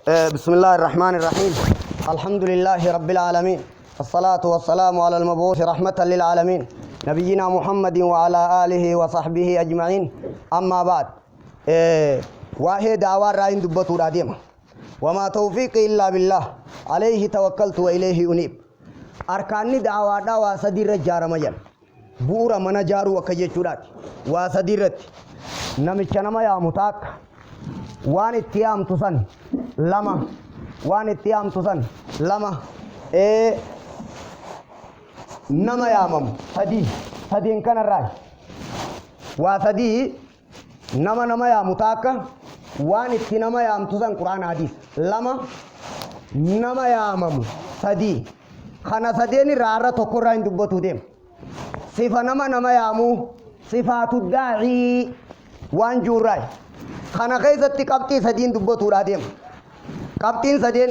بسم الله الرحمن الرحيم. الحمد لله رب العالمين، الصلاة والسلام على المبعوث رحمة للعالمين نبينا محمد وعلى آله وصحبه أجمعين. أما بعد، واحد دعوة راين دبتو راديم، وما توفيقي إلا بالله، عليه توكلت وإليه أنيب. أركان دعوة صدير الجار مجال بورا من جارو وكجيشورات وصديرت نمشنما يا متاك وان اتيام تسن لما وان اتيام تسن لما نما يا مم سدي إن كان الراي وسدي نما يا متاك وان اتنما يا متسن قرآن حديث لما نما يا مم سدي خنا سديني رارة تقرأ دبتو ديم صفة نما يا مو صفات الداعي وان جوراي خنا كيست قبتي سدين دبتو راديم قبتين سدين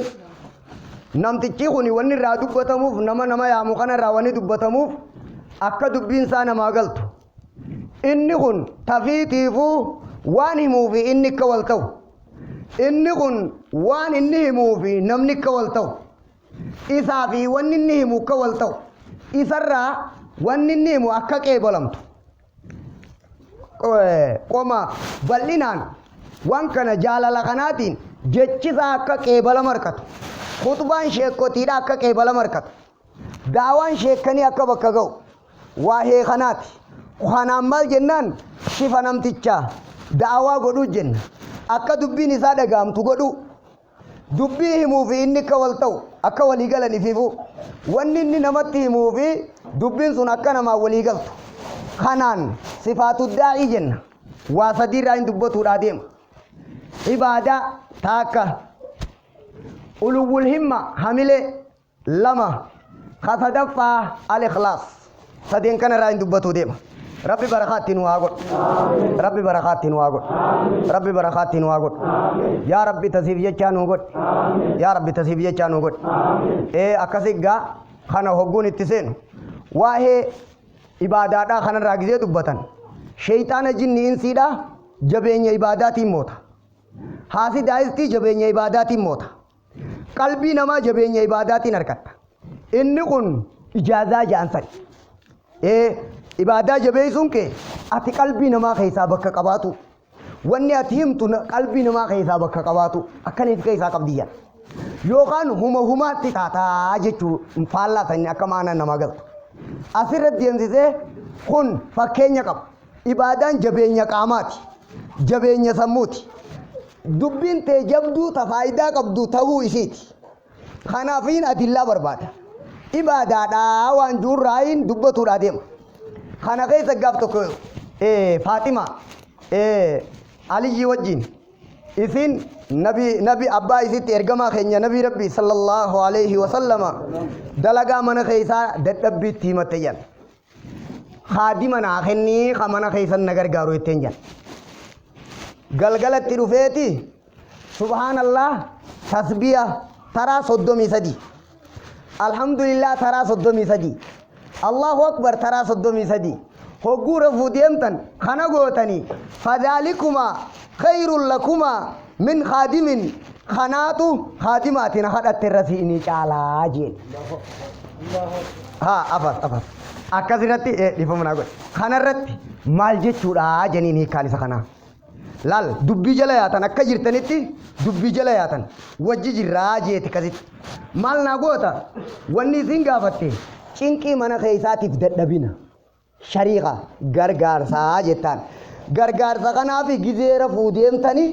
نمتچي خوني وني را دبتموف نما يا مو خنا راوني دبتموف akka dubbiin isaa nama galtu inni kun tafiitiifu waan himuu fi inni akka wal ta'u inni kun waan inni himuu fi namni akka wal ta'u isaa fi wanni inni himu akka wal ta'u isarraa wanni inni himu akka qeebalamtu qoma bal'inaan waan kana jaalala kanaatiin jechisaa akka qeebalama harkatu khutbaan sheekotiidha akka qeebalama harkatu daawaan sheekanii akka bakka ga'u waa'ee kanaati kanaan maal jennaan sifa namtichaa daawaa godhuu jenna akka dubbiin isaa dhagaamtu godhu dubbii himuu fi inni akka wal ta'u akka walii galaniifiifu wanni inni namatti himuu fi dubbiin sun akka namaa walii galtu kanaan sifaatu daa'ii jenna waa sadiirraa hin dubbatuudhaa deema ibaadaa taakka uluwwul himma hamilee lama kasadaffaa al-ikhlaas sadeen kana irraa hin dubbatu deema rabbi barakaatti nu haa godhu rabbi barakaatti nu haa godhu rabbi barakaatti nu haa godhu yaa rabbi tasiif jechaa nu godhu yaa rabbi tasiif jechaa nu godhu akkasi gaa kana hogguun itti seenu waa'ee ibaadaadhaa kanarraa gisee dubbatan sheeyxaana jinni insiidhaa jabeenya ibaadaatiin moota haasi daa'istii jabeenya ibaadaatiin moota qalbii namaa jabeenya ibaadaatiin harkatta inni kun ijaazaa ja'ansan ibadaa jabeessuun kee ati qalbii namaa keessaa bakka qabaatu wanni ati himtu qalbii namaa keessaa bakka qabaatu akkaniif keessaa qabdiyyan yookaan humaatti taataa jechuu faallaa sanni akka maana namaa galtu asirratti deemsisee kun fakkeenya qaba ibadaan jabeenya qaamaati jabeenya sammuuti dubbiin tee jabduu ta faayidaa qabdu ta'uu isiiti kanaafiin adillaa barbaada ibadaadhaa waan juurraayin dubbatuudhaa deema kana keessa gaaf tokko Faatima Aliyyi wajjin isin nabi abbaa isitti ergamaa keenya nabi rabbi sallallahu alayhi wa sallama dalagaa mana keessaa dadhabbiitti himatte jan haadima naa kennii ka mana keessan na gargaaru jetteen jan galgalatti dhufeeti subhaanallah tasbiya taraa 33 alhamdulillah taraa 33 Allahu akbar taraa 33 hoggura fuudiyamtan kana gootanii fadaalikuma khayrun lakuma min khadimin khanaatu khadimaatiin hadhatte rasiini caalaa jeen afas akkasirratti dhifamna godhe kanarratti maal jechuudha jeniin hiikaan isa kanaa laal dubbii jala yaatan akka jirtanitti dubbii jala yaatan wajji jirraa jeeti kasitti maal naa goota wanni isin gaafatte cinqii mana keessaatiif dadhabina shariiqa gargaarsaa jettaan gargaarsa kanaaf gizeera fuudeemtanii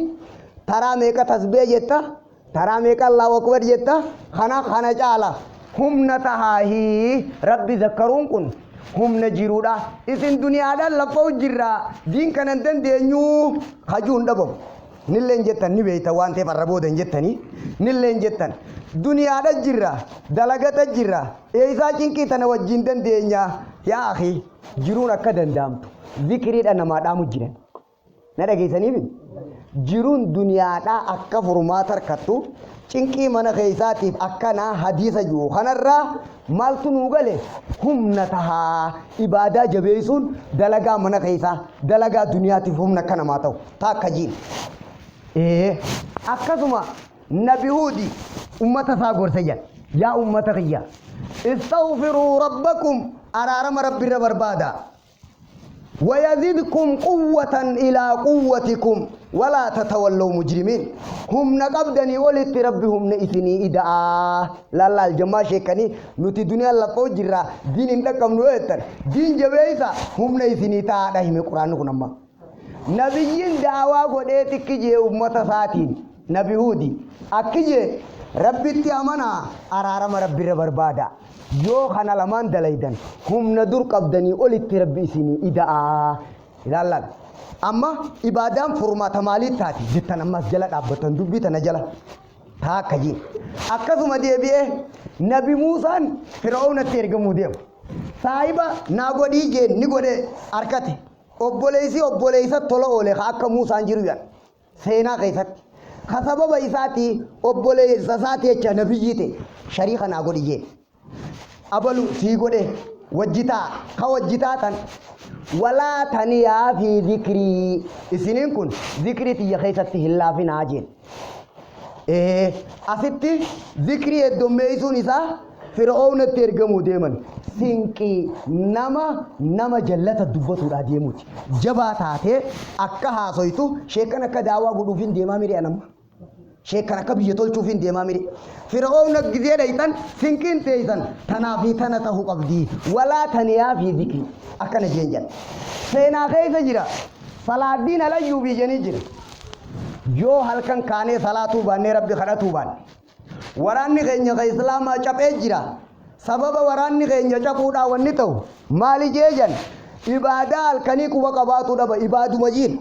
taraa meeqa tasbee jetta taraa meeqa Allahu akbar jetta kana caala humna tahaahii rabbi zakkaruun kun humna jiruudha isin duniyaadhaan lafa jirraa diin kanan dandeenyu hajuun dhabamu nilleen jettan ni beeyta waan ta'eef arra boodan jettanii nilleen jettan duniyaadha jirra dalagata jirra eeysaa cinqii tana wajjin dandeenya yaa akhi jiruun akka danda'amtu zikiriidha namaa dhaamu jiran na dhageessaniif jiruun duniyaadhaa akka furmaata harkattu cinqii mana keessaatiif akkanaa hadiisa jiru kanarraa maaltu nuu gale humna tahaa ibaadaa jabeessuun dalagaa mana keessaa dalagaa duniyaatiif humna akka namaa ta'u taakka jiin akkasuma نبي هودي أمة ثاقور سجن يا أمة غيا استغفروا ربكم أرارم ربي ربربادا ويزدكم قوة إلى قوتكم ولا تتولوا مجرمين هم نقبدني ولت ربهم نئثني إدعاء لا لا الجماعة شكني نتي دنيا لقو جرا دين عندكم نويتر دين جبيسا هم نئثني تعالى القرآن كنما نبيين دعوة قديتك جي أمة ساتين نبي هودي أكجي ربي تيامنا أرارم ربي ربربادا yoo kana lamaan dalaydan humna dur qabdanii olitti rabbi isinii idaa ilaallan amma ibaadaan furmaata maalii taati jettan ammas jala dhaabbatan dubbii tana jala taakka jiin akkasuma deebi'ee nabi Muusaan Fir'aawnatti ergamuu deemu saahiba naa godhii jeen ni godhe harkate obboleessa tola oole akka Muusaan jiru yan seenaa keessatti ka sababa isaati obboleessa isaati jecha nabiyyiite shariika naa godhi jeen أبلو سيقوله وجتا كوجتا تن ولا تنيا في ذكري إسنين كن ذكري تيجي الله في ناجين أفتي ذكري الدميسون إذا فرعون ترجموا دائما سينكي نما جلة الدبوت وراديموت جباتاته أكها سويتو شيكنا كداوا قلوبين ديما ميري أنام شيكنا كبي يطول شوفين ديما ميري فرعون نجزيه دايتان سينكين تيزان تنافي تنته قبدي ولا تنيا في ذكري أكن جنجان سينا خيز جرا صلاة دين على يوبي جني جرا جو هلكن كاني صلاة بان ربي خدته بان وراني خينيا كإسلام أشبه جرا سبب وراني خينيا شكودا ونيتو مالي جيجان إبادة هلكني كوا كباتو دبا إبادة مجين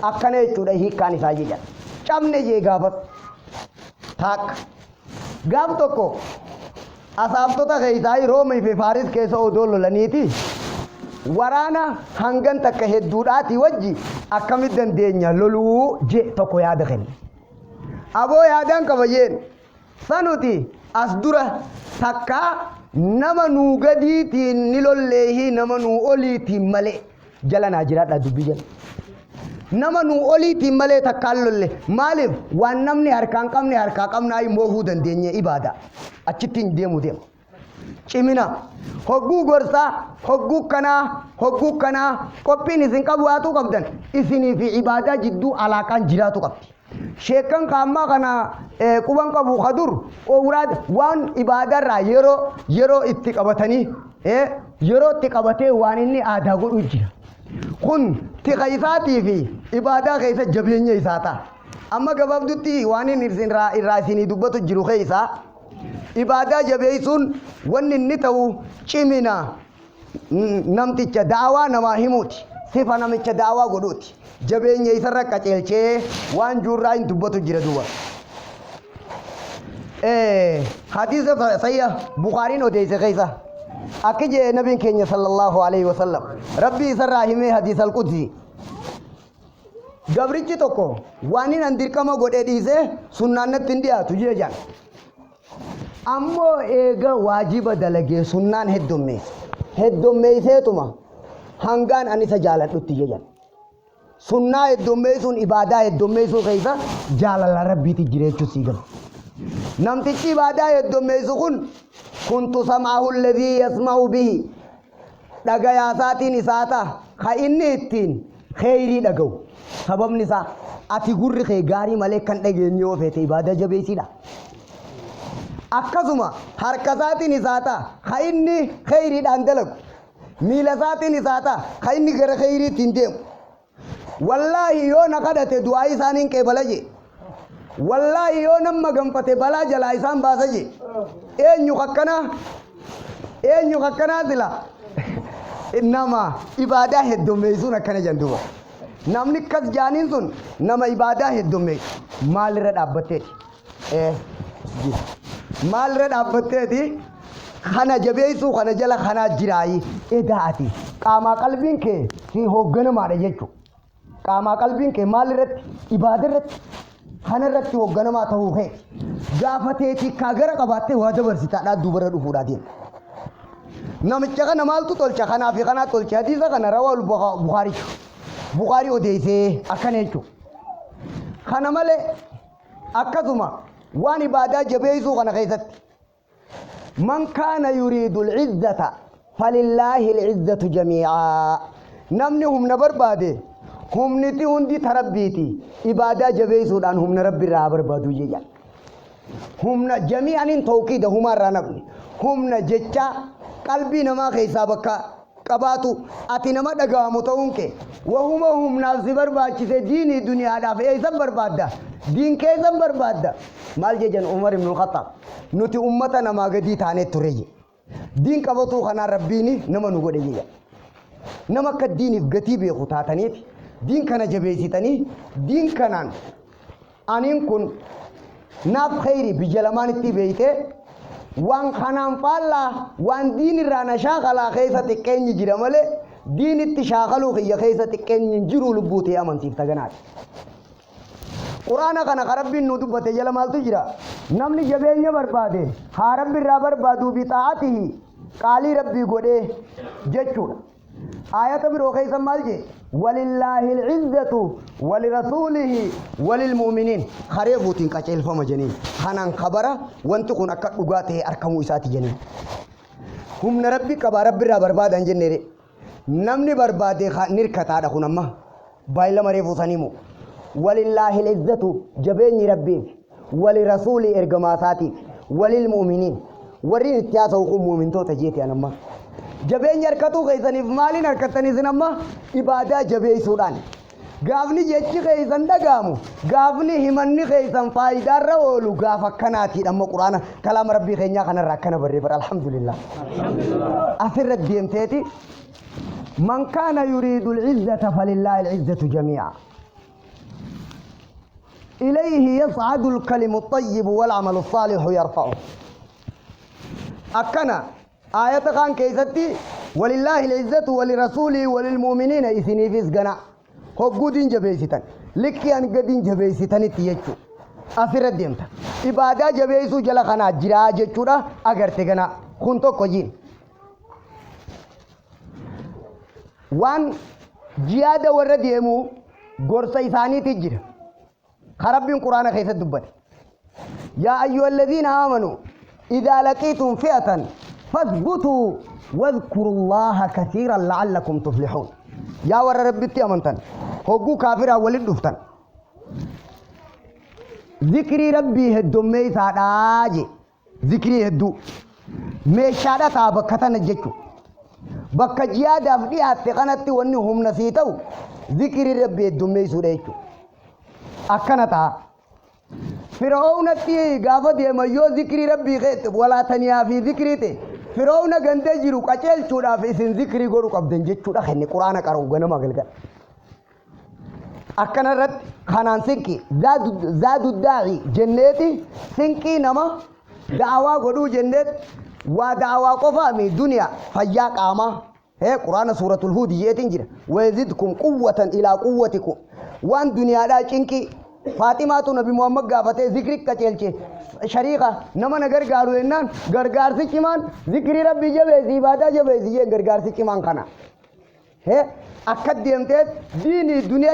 أكن يجوده هي كاني ساجيجان كم نجيجا بس ثاك गाव तो को असाब तो तक इसाई रोम में फारिस कैसे उदोल लनी थी वराना हंगन तक कहे दूराती वज्जी अकमिदन देन्या लोलू जे तो को याद करें अब वो यादन का वजह सनुती असदुरा थका नमनु गदी थी निलोले ही नमनु ओली थी मले जलन आजरात दुबी जल नमनु ओली थी मले तकाल्ले मालिम वान्नमने हरकाकम नाई मोहूदन देन्ये इबादा अच्छी देमु देम चिमिना होगु गोरसा होगु कना कोपी निसिन कब वातु कबदन इसनी fi ibadah jiddu alakan jiratu kabdi shekan kama kana kuban kabu khadur urad wan ibadah ra yero ittiqabatani yero ittiqabate waninni ada godu jira kun tiqaisati fi ibadah kaisa jabiyenya isata amma gababdutti wani nirsin irasini dubbatu jiru kaisa ibadah jabiysun wanni nitawu chimina namticha da'wa nama himuti sifa namicha da'wa goduti jabiyenya isarra qacelche wan jurra in dubbatu jira duwa hadith sahih bukhari no deise kaisa akije nabi kenya sallallahu alaihi wasallam rabbi sarrahime hadith al-qudsi gabrichi tokko wani nandirkama gode dise sunnanat india tuje jan ammo ega wajiba dalage sunnan heddumme setuma hangan anisa jaladutti jan sunna heddumme sun ibada heddumme sun kaisa jalala rabbi ti jirechu sigam namtichi ibada heddumme sun kuntu sam'ahu alladhi yasma'u bihi dagaya satin isata kha inni ittin khairi dagaw sabab nisa ati gurri khay gari male kan dhageenyo fete ibada jabeesida akkasuma harkasatin isata kha inni khairi dandalag milasatin isata kha inni gara khairi tindem wallahi yo nakadate du'a isanin qebalaje wallahi yo namma gamfate bala jala isan basaje enyu kakkana dila inama ibadah heddumeysuna kana janduba namni kas janin sun nama ibadah heddume malira dabbateti malira dabbateti khana jabeysu khana jala khana jirai edaati qama qalbin ke si hoggana mare jechu qama qalbin ke malirat ibadat khana ratti hoggana ma tahu he gaafateti kagara qabatte wada barsita da dubara dufuda din namicha kana maltu tolcha kana fi kana tolcha hadisa kana rawal bukhari odeise akanechu kana male akazuma وان عبادة جبيزو غنا خيست من كان يريد العزة فلله العزة جميعا نمنهم نبر باده هم نتي هندي تربيتي عبادة جبيزو دان هم نربي رابر بادو جيجا هم جميعا توكيد هم رانبني هم جتة قلبي نما خيسابك قباتو ati nama dhagaamu ta'uun kee wahuma humnaaf si barbaachise diinii duniyaadhaaf eessan barbaadda diin keessan barbaadda maal jejan Umar ibn al-Khattab nuti ummata namaa gadii taanee tureyye diin qabatuu kanaan rabbiini nama nu godhe jedha nama akka diiniif gatii beeku taataniif diin kana jabeessitanii diin kanaan aniin kun naaf khayri biyya lamaanitti beeytee waan kanaan faallaa waan diin irraa na shaaqalaa keessa xiqqeenyi jira malee diinitti shaaqaluu kiyya keessa xiqqeenyi hin jiru lubbuutee amansiifta ganaati. Quraana kana rabbiin nu dubbate jala maaltu jira namni jabeenya barbaade haa rabbi irraa barbaadu bixaa'atihi qaalii rabbii godhee jechuudha. آيات بروخي سمالجي ولله العزة ولرسوله وللمؤمنين خريفوتين كاچيل فما جنين خانان خبره وانتكون اكد دغاته اركمو اساتي جنين هم ربي كبا ربي را برباد انجنيري نمني برباد نركتا دخنما بايلا مريفو سنيمو ولله العزة جبيني ربي ولرسوله ارغماساتي وللمؤمنين ورين اتياسو مؤمن تو تجيتي انما جبين يركتو غيثني فمالين يركتني زنما إبادة جبين سودان غافني جيتشي غيثن دقامو غافني همني غيثن فايدار رولو غافا كناتي أما قرآن كلام ربي خينيا خنا راكنا بريبر الحمد لله أثر الديم تيتي من كان يريد العزة فلله العزة جميعا إليه يصعد الكلم الطيب والعمل الصالح يرفعه أكنا آية كان كيستي ولله العزة ولرسوله وللمؤمنين إثني في سجنا هو قدين جبيستان لكي أن قدين جبيستان تيجو أثر الدمتا إبادة جبيسو جل خنا جرا جتورا أجر تجنا خنتو كجين وان جيادة ورد يمو غرسة ثاني تجرا خرب بين قرآن خيست دبت يا أيها الذين آمنوا إذا لقيتم فئة فاثبتوا واذكروا الله كثيرا لعلكم تفلحون يا ور ربتي امنتن هوغو كافر ولد دفتن ذكري ربي هدومي ساداجي ذكري هدو ميشادا تابكتن جچو بك جيادا فديات قنت ونهم نسيتو ذكري ربي هدومي سوديچو اكنتا فرعون تي غافد يميو ذكري ربي غيت ولا تنيا في ذكريته فرعون غنده جيرو قچل چودا فيسن ذكري غورو قبدن جچودا خني قران قرو غنما گلگا اكن رد خانان سنكي زاد الداعي جنتي سنكي نما دعوا غدو جنت ودعوا قفامي دنيا فيا قاما هي قران سوره الهود يتنجر ويزيدكم قوه الى قوتكم وان دنيا دا چنكي فاطمه تو نبي محمد غافته ذكر قچلچه شريقه نما نگر گارو انن گرگار سے چمان ذکر ربی جبے عبادت جبے یہ گرگار سے چمان کنا ہے اکد دیمتے دینی دنیا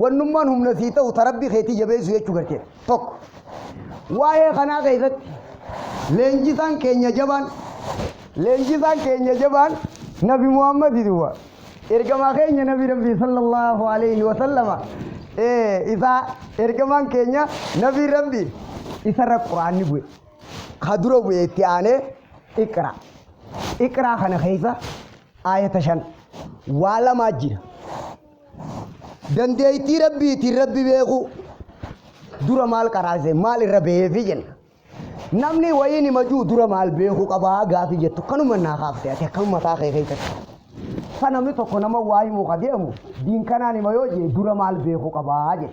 ونمان هم نسیتا وتربی خیتی جبے سوی چگرتے توک وای خنا گیزت لنجسان کینیا جبان نبی محمد دیوا ارگما کینیا نبی ربی صلی اللہ علیہ وسلم اذا ارگمان کینیا نبی ربی إسر القرآن نبوي خدرو بيتيانه إقرأ خنا خيسا آية شن ولا ماجر دندي تربي بيغو دورا مال كرازه مال ربيه في جن نمني ويني مجو دورا مال بيغو كبا غافي جتو كنو من ناقافته أتكلم متى خيسا فنامي تكون ما واي مقدمه دين كناني ما يوجي دورا مال بيخو كباجي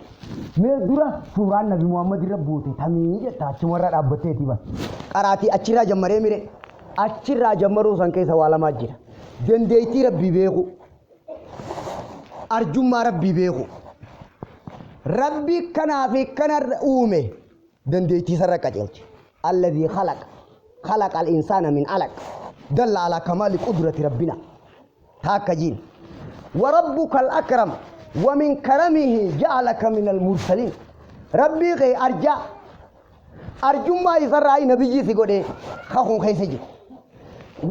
مير دورا سوران نبي محمد ربوتي تامي تاچمرا دابته تيبا قراتي اچرا جمره ميره اچرا جمرو سانكي سوالا ماجير دنديتي ربي بيخو ارجوما ربي بيخو ربي كنا في كنر اومه دنديتي سرقاجلچ الذي خلق الانسان من علق دل على كمال قدرة ربنا هكذا وربك الأكرم ومن كرمه جعلك من المرسلين ربي غي أرجع أرجوما يسرعي نبيجي سيقولي خاخون خيسجي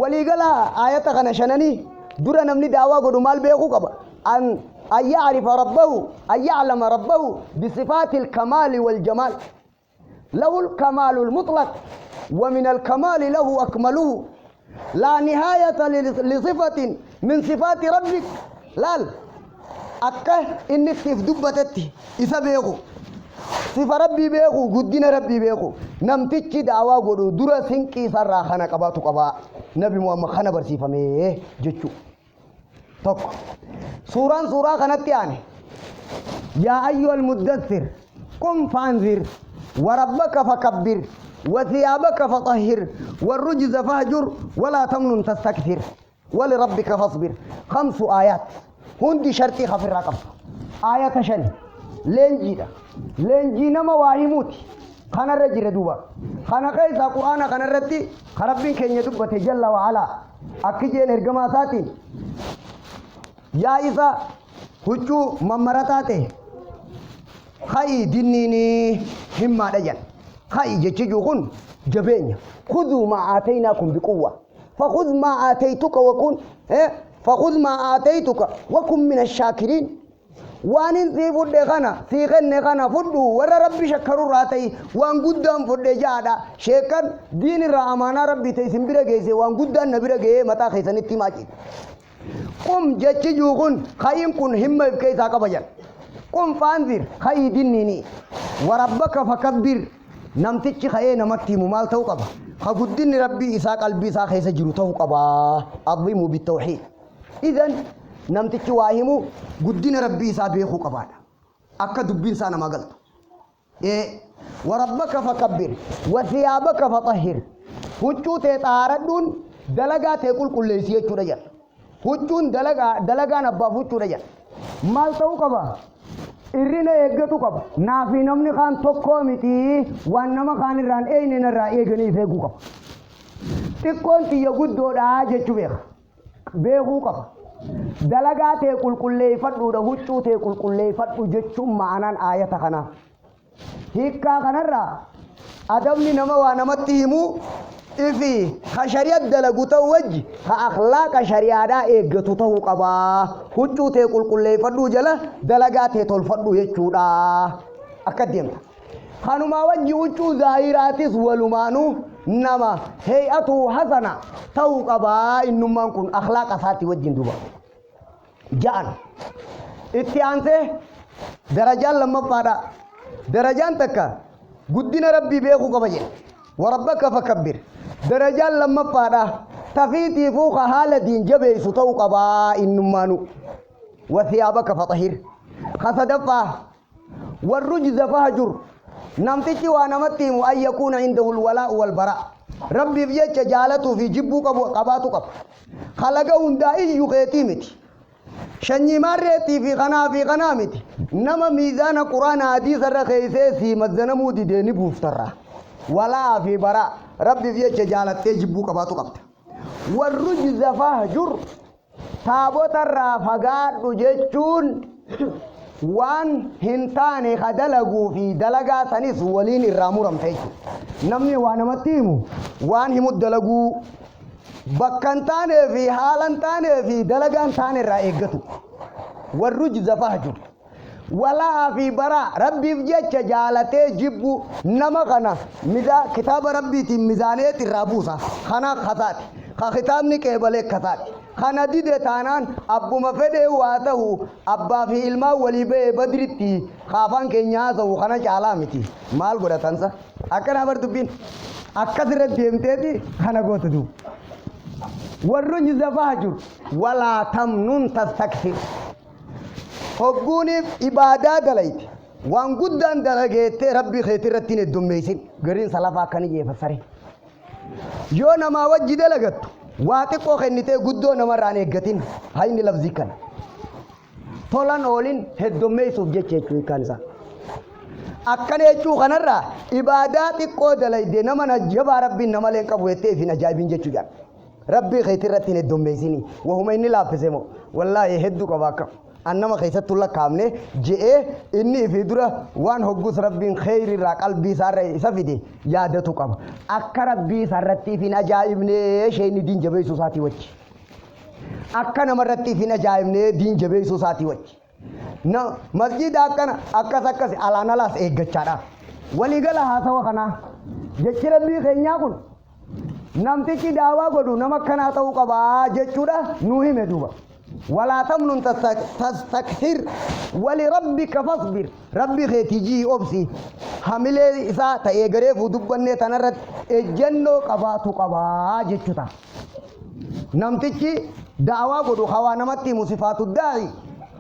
ولي قال آيات كان شنني درا نمني دعوة قدو مال بيخو قبا أن يعرف ربه أن يعلم ربه بصفات الكمال والجمال له الكمال المطلق ومن الكمال له أكمله لا نهاية لصفة من صفات ربك لا أكه إنك تفدبتتي إذا بيخو صفة ربي بيخو قدين ربي بيخو نمتك دعوة قدو درا سنكي سرى خانا قباتو قبا نبي محمد خانا برسيفة ميه جتشو توك سورة كانت يعني يا أيها المدثر قم فانذر وربك فكبر وثيابك فطهر والرجز فهجر ولا تمنن تستكثر ولربك فاصبر 5 آيات هندي شرطي خفر رقم آية شن لنجي نما واهموتي خانا رجل دوبا خانا قيسا قرآن خانا رتي خربين كن يدبت جل وعلا أكجين إرقما ساتين يا إذا هجو ممرتاته خاي دينيني همة دجن خاي جتشجو خن جبين خذوا ما آتيناكم بقوة فخذ ما آتيتك وكن فخذ ما آتيتك وكن من الشاكرين وان انتي فد خنا في خن خنا فدو ور ربي شكروا راتي وان قدام فد جادا شكر دين الرحمن ربي تيسم برغيسي وان قدام نبرغي متى خيسن اتماكي قم جتشجو خن خايم كن همة بكيسا قبجن قم فانذر خاي دينيني وربك فكبر نمتج خاي نمتي ممال تو قبا خقدني ربي إسا قلبي إسا خيسا جرو تو قبا أظلموا بالتوحيد إذن نمتج واهمو قدني ربي إسا بيخو قبا أكا دبين سانا ما قلت وربك فكبر وثيابك فطهر هجو تتاردون دلقا تقول كل ليسيه چو رجل هجون دلقا نبا فجو رجل مال تو قبا irrina eeggatu qaba naafi namni kaan tokkoo miti waan nama kaan irraan eenyina irraa eeganiif eeguu qaba xiqqoon xiyya guddoodha jechuu beekuu qaba dalagaa ta'e qulqulleeffadhuudha huccuu ta'e qulqulleeffadhu jechuun ma'anaan aayata kanaa hiikkaa kanarraa adabni nama waa namatti himuu ifi ka shari'at dalagu ta'u wajji ka akhlaaqa shari'aadhaa eeggatu ta'uu qabaa huccuu ta'e qulqulleeffadhuu jala dalagaa ta'e tolfadhu jechuudha akka deemta kanumaa wajji huccuu zaahiraatis walumaanuu nama hay'atu hasana ta'uu qabaa innummaan kun akhlaaqa isaatti wajjin duba ja'an itti aansee darajaan lammaffaadha darajaan takka guddina rabbii beekuu qaba jedhe وربك فكبر درجان لما فادا تفيتي فوق حالة جبه ستو قبا إنمانو وثيابك فطهر خصدفا والرجز فهجر نمتك ونمتهم أن يكون عنده الولاء والبراء ربي بيجك جالته في جبوك قباتك خلقهم دائي يغيتيمتي شني مرتي في قنامتي نما ميزان قرآن حديث الرخيسي مزنمو دي ديني بوفتره ولا في براء ربي فيك جالت تجبو قباتو قبت والرجز فهجر تابوت الرافقات وجيشون وان هنتاني خدلقو في دلقا سنس ولين الرامو رمتيشو نمني وانا متيمو وان همود دلقو بكنتاني في حالنتاني في دلقان تاني رائقتو والرجز فهجر ولا في براء ربي بجيش جالته جبو نما خنا ميزا كتاب ربي تي ميزانية الرابوسا خنا خطات خطابني كيبالي خطات خنا دي تانان أبو مفده واته أبا في علما ولي بي بدرتي خافان كنياسو خنا جالامتي مال غدا تنسا أكنا بردبين أكثر ديمتي خنا غوتدو والرجز فهجر ولا تمنن تستكثر هجوني إبادة دلائت وان قدان دلائت ربي خيترتين الدميسين قرين سلافا كان يفسره يو نما وجه دلائت واتقو خنيته قدو نمراني قتين هاي نلفزي كان طولان أولين الدميسو بجيشي كانسا أكني يجو خنرا إبادات قو دلائت نما نجيب ربي نما لينك بويته في نجايبين جيشو جان ربي خيترتين الدميسيني وهم إني لا فسمو والله يهدو كواكب annama keessattuu lakkaa'amne je'ee inni fi dura waan hoggus rabbiin kheyri irraa qalbii isaarra isa fide yaadatu qaba akka rabbii isaarratti hin ajaa'ibne shayni diin jabeessuu isaatii wajji akka namarratti hin ajaa'ibne diin jabeessuu isaatii wajji na masjida akkana akkas alaanalaas eeggachaadha waliigala haasawa kanaa jechi rabbii keenyaa kun namtichi daawaa godhu nama akkanaa ta'uu qabaa jechuudha nuu hime duuba ولا تمنن تستكثر ولربك فاصبر ربي خيتيجي أبسي حملة إسا تأجره فدبنة تنرد الجنة قباتو قبا جتشتا نمتشي دعوة قدو خوانا متي مصفات الداعي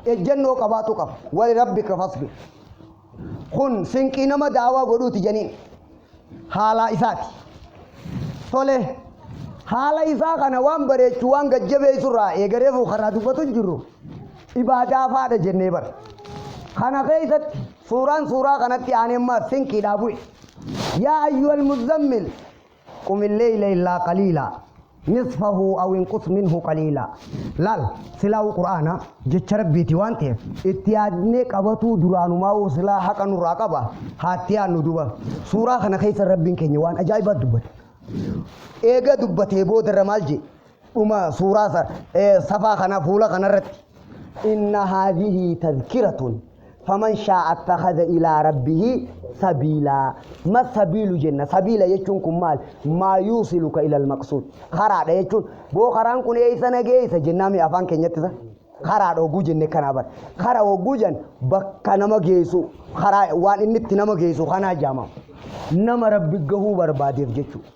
الجنة قباتو قب ولربك فاصبر خن سنكي نما دعوة قدو تجنين حالا إساتي صلح haala isaa kana waan bareechu waan gajjabeessu irraa eegareef karaa dubbatu jiru ibaadaa faadha jennee bar kana keessatti suuraa kanatti aanemma sinqiidhaa bu'e yaa ayyuhal muzammil qum al-layla illaa qaliila nisfahu aw inqus minhu qaliila laal silaa qur'aana jecha rabbiiti waan ta'eef itti yaadnee qabatu duraanumaa silaa haqa nurraa qaba haatti yaannu duba suuraa kana keessa rabbiin keenya waan ajaa'ibaa dubbate eega dubbatee booda ramaalje dhuma suuraa safaa kana fuula kanarratti inna haadhihi tadhkiratun faman shaa'a attakhadha ilaa rabbihi sabiila ma sabiilu jenna sabiila jechuun kun maal maa yuusiluka ila almaqsuud karaadha jechuun boo karaan kun eessa nageessa jennaami afaan keenyatti isa karaadha oguu jenne kana bar kara oguu jan bakka nama geessu karaa waan inni itti nama geessu kanaa jaamama nama rabbi gahuu barbaadeef jechuudha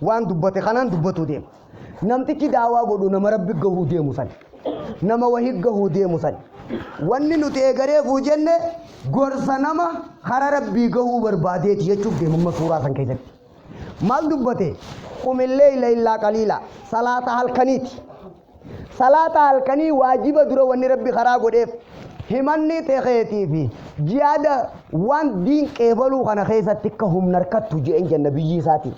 waan dubbate kanaan dubbatu deema namtichi daawaa godhu nama rabbi gahuu deemu san nama wahii gahuu deemu san wanni nuti eegareefuu jenne gorsa nama kara rabbii gahuu barbaadeeti jechuuf deemumma suuraa san keessatti maal dubbate qumil layla illaa qaliila salaata halkaniiti salaata halkanii waajiba dura wanni rabbi karaa godheef himanni teekeetii fi jihaada waan diin qeebaluu kana keessatti akka humna harkattu je'en janna biyyi isaati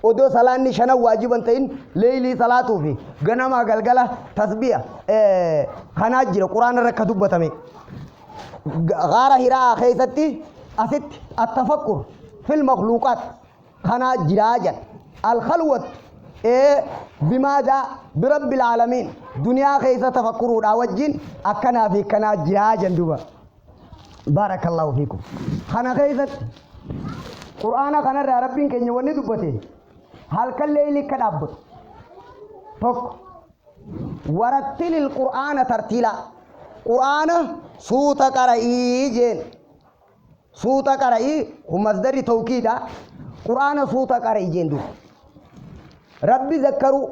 odoo salaanni shanan waajiban ta'in leeylii salaatuu fi ganamaa galgala tasbiya kanaa jira quraana irra akka dubbatame gaara hiraa keessatti asitti attafakkur fil makhluuqaat kanaa jiraa jan alkhalwat بماذا برب العالمين دنيا خيسة تفكروا راوجين أكنا في كنا جهاجا دوبا بارك الله فيكم خنا خيسة قرآن خنا ربين كن يوني دوبتي هل كالليل كداب توك ورتل القرآن ترتيلا قرآن صوت قرئي جين صوت قرئي ومصدر توكيدا قرآن صوت قرئي جين دوبا ربي ذكروا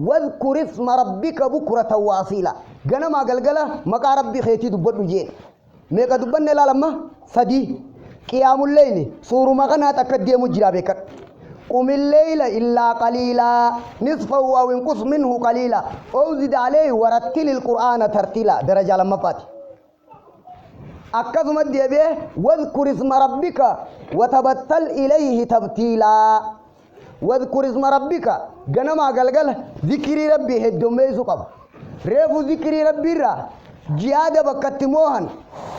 واذكر اسم ربك بكرة واصيلا غنما غلغلا مقا ربي خيتي دبدو جين ميقا دبن لا لما سدي قيام الليل سور مغنا تقدم جرابك قم الليل إلا قليلا نصفه أو انقص منه قليلا أو زد عليه ورتل القرآن ترتيلا درجة لما فاتي أكثم الديبه واذكر اسم ربك وتبتل إليه تبتيلا واذكر اسم ربك غنما غلغل ذكر ربي هدوميسو قب ريفو ذكر ربي را جهاد بكتموهن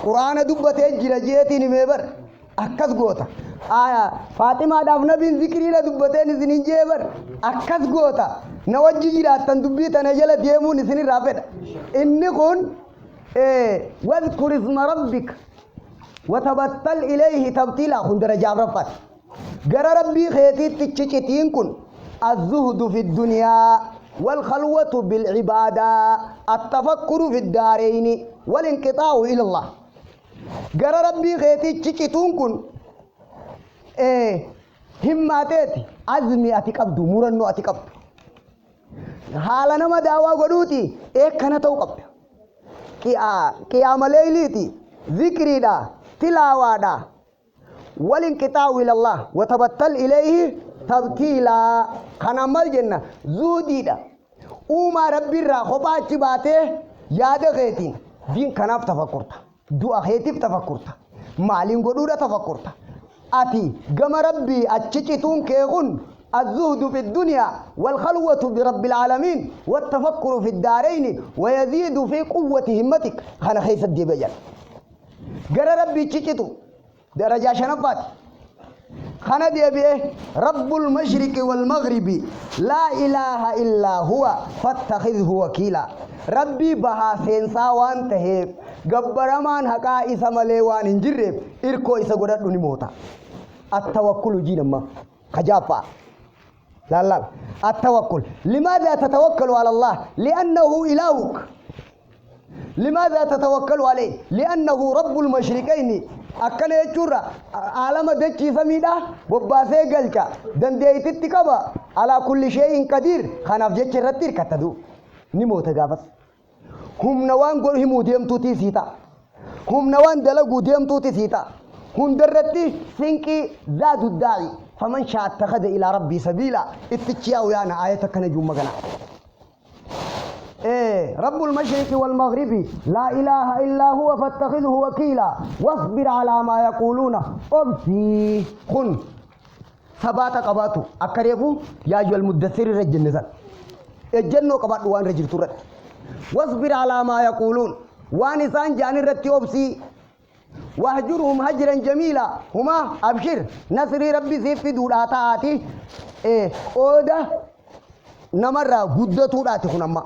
قرآن دبت جرجيتي نمبر أكس غوتا آية فاطمة دافنا بن ذكري لا دبتين سنين جبر أكس غوتا نوجي جرات تندبي تنجل ديمو نسني رافد إني كون واذكر اسم ربك وتبتل إليه تبتيلا خندر جابرفات غير ربي خيتي تشيتين كن الزهد في الدنيا والخلوة بالعبادة التفكر في الدارين والانقطاع إلى الله غير ربي خيتي تشيتون كن هماتي عزمي أتقبض مرنو أتقبض حالنا ما دعوة قدوتي كنا توقف قيام ليلتي ذكري دا تلاوة دا والانقطاع إلى الله وتبتل إليه تبتيلا خنامل جنة زودي دا وما ربي را خبات باته ياد غيتين دين كناف تفكرتا دعا خيتف تفكرتا مالين قدودة تفكرتا أتي قم ربي أتشتون كيغن الزهد في الدنيا والخلوة برب العالمين والتفكر في الدارين ويزيد في قوة همتك خنا خيس الدبجل قال ربي تشيتو درجة شنفات خنا ديبيه رب المشرق والمغرب لا إله إلا هو فاتخذه وكيلا ربي بها سينسا وانتهيب قبرمان حقا إسا مليوان انجرب إركو إسا قدر دوني موتا التوكل جينما خجافة لا لا التوكل لماذا تتوكل على الله لأنه إلهك لماذا تتوكل عليه لأنه رب المشركين أكل يجورا عالم دجي سميدا بباسي قلقا دندي تتكبا على كل شيء قدير خناف جيش رتير كتدو نموت غابس هم نوان قول همو ديم توتي سيتا هم نوان دلقو ديم توتي سيتا هم درتي سنكي زاد الداعي فمن شاء اتخذ إلى ربي سبيلا اتكياو يعني آياتك نجوم مغنى رب المشرق والمغرب لا إله إلا هو فاتخذه وكيلا واصبر على ما يقولون أبسي خن ثبات قباتو أكريفو يا أيها المدثر رجل نزل الجنة قبات وان رجل ترد واصبر على ما يقولون وانسان جاني رتي أبسي واهجرهم هجرا جميلا هما أبشر نصري ربي سيف دولاتا آتي أودا نمرة قدتو داتي خنما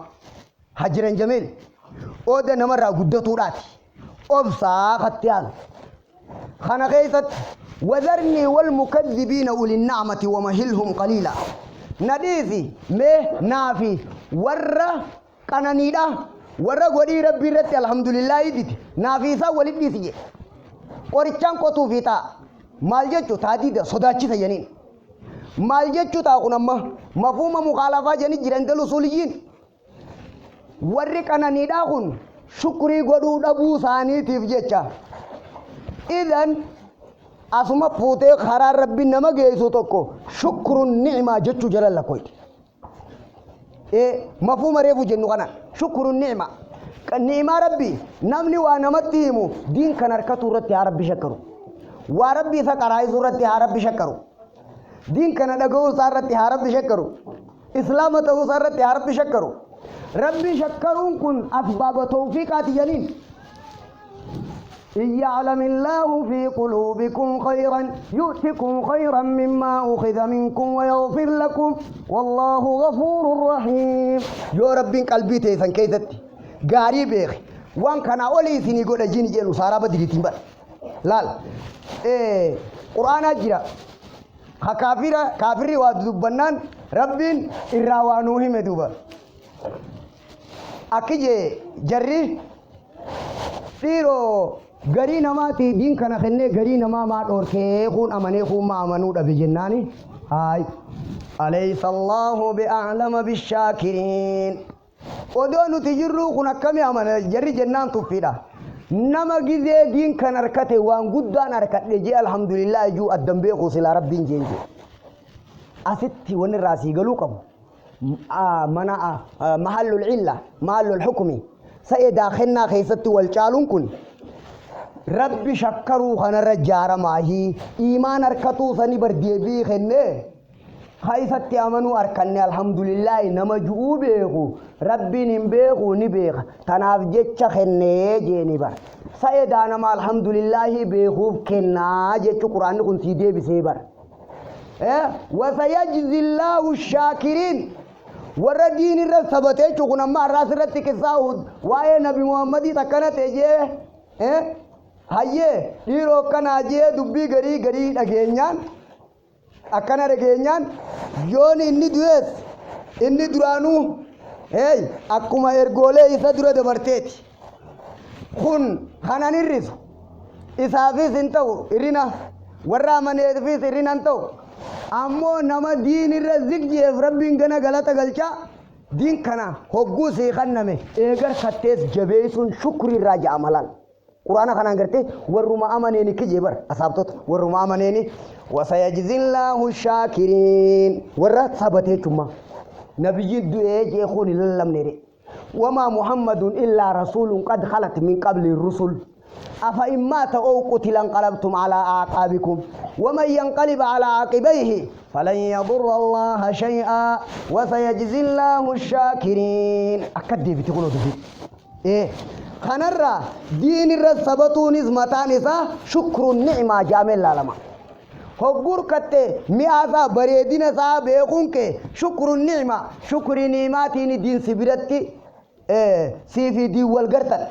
هجرا جميل أودا نمرة قدتو داتي أبسا ختيان خانا غيثت وذرني والمكذبين أولي النعمة ومهلهم قليلا نديثي مه نافي ورّا قنانيدا ورّا قولي ربي رتي الحمد لله يديتي نافيسا ولديسي قريتشان قطو فيتا مالجتو تاديد صداتي سيانين مالجتو تاقنما مفهوم مخالفة جاني جرند الأصوليين ورّي قنانيدا خن شكري قدو دبو ثاني تفجيتشا إذن أسمى فوتي خرار ربي نما جيسو توكو شكر النعمة جتشو جلال لكويت مفهوم ريفو جنو كان شكر النعمة النعمة ربي نمني وانا متيمو دين كان اركتو رتي يا ربي شكرو وربي سكرايزو رتي يا ربي شكرو دين كان دغو سار رتي يا ربي شكرو اسلام تو سار رتي يا ربي شكرو ربي شكرون كن اسباب توفيقات جنين إن يعلم الله في قلوبكم خيرا يؤتكم خيرا مما أخذ منكم ويغفر لكم والله غفور رحيم يا رب قلبي تيسن كيدتي غاري بيخ وان كان اولي سيني غدا جيني جينو سارا بدري تيمبا لال قران اجرا كافر وذبنان ربين الراوانوه مدوبا اكيجي جري تيرو غري نماتي دين كان خني غري نما ما دوركي خون امني خون ما امنو دبي جناني هاي أليس الله بأعلم بالشاكرين ودونو تجرو كنا كمي أمانة جري جنان تفيدا نما جزء دين كان أركته وان قدان أركته جي الحمد لله جو الدنبي خسل ربين جينجي أستي ون الراسي قالوكم منا محل العلة محل الحكم سيداخلنا خيست والشالون كن ربي شكروا خنا رجار ماهي إيمان أركتو سني بردي بي خنّه خايفت يامنو أركني الحمد لله نما جوبيهو ربي نبيهو نبيه تناف جتش خنّه جيني بار سيدانا ما الحمد لله بيهو كنا جتش قرآن كن سيدي بسيبر وسيجزي الله الشاكرين وردين الرسبته چوكنا ما راس رتك ساود واي نبي محمد تكنا تجي هايه ديرو كنا جي دبي غري غري دغينيان اكنا دغينيان يون اني دويس اني درانو هي اكما ارغوله يسا دره دبرتيت خن خنان الرز اسافي سنتو ارينا ورا من في ارينا انتو امو نما دين الرزق جيف ربين غنا غلطه غلچا دين كنا حقو سي خنمه اگر خطيس جبيسون شكر راجع عملان قرآن خنا غرتي ورما امنيني كجبر اصابتت ورما امنيني وسيجزي الله الشاكرين ورا ثبته ثم نبي دعي يخون للم نري وما محمد الا رسول قد خلت من قبل الرسل أفإن مات أو قتل انقلبتم على أعقابكم ومن ينقلب على عقبيه فلن يضر الله شيئا وسيجزي الله الشاكرين أكدي بتقولوا دي إيه خنرة دين الرسبتون نزمتانسا شكر النعمة جامل لما هبور كتة مئة بريدين سا بيقون كي شكر النعمة شكر نعماتي دين سبرتي سيفي دي والقرطن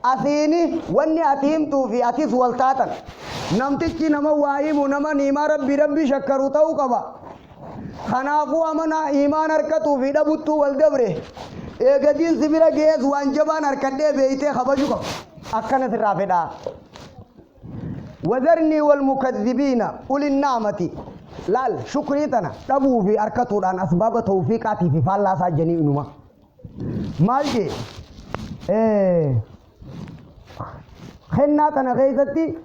أثيني واني أتيمتو في أتيس والتاتن نمتكي نما وايم ونما نيما ربي شكرو تاو قبا خنافو أمنا إيمان أركتو في دبوتو والدبره إيقا دين سبرا جيز وانجبان أركده بيته خبجو قب أكنا سرافدا وذرني والمكذبين أولي النعمة لال شكريتنا تبو في أركتو الآن أسباب توفيقاتي في فالله ساجني إنما مالجي خناتنا غيظتي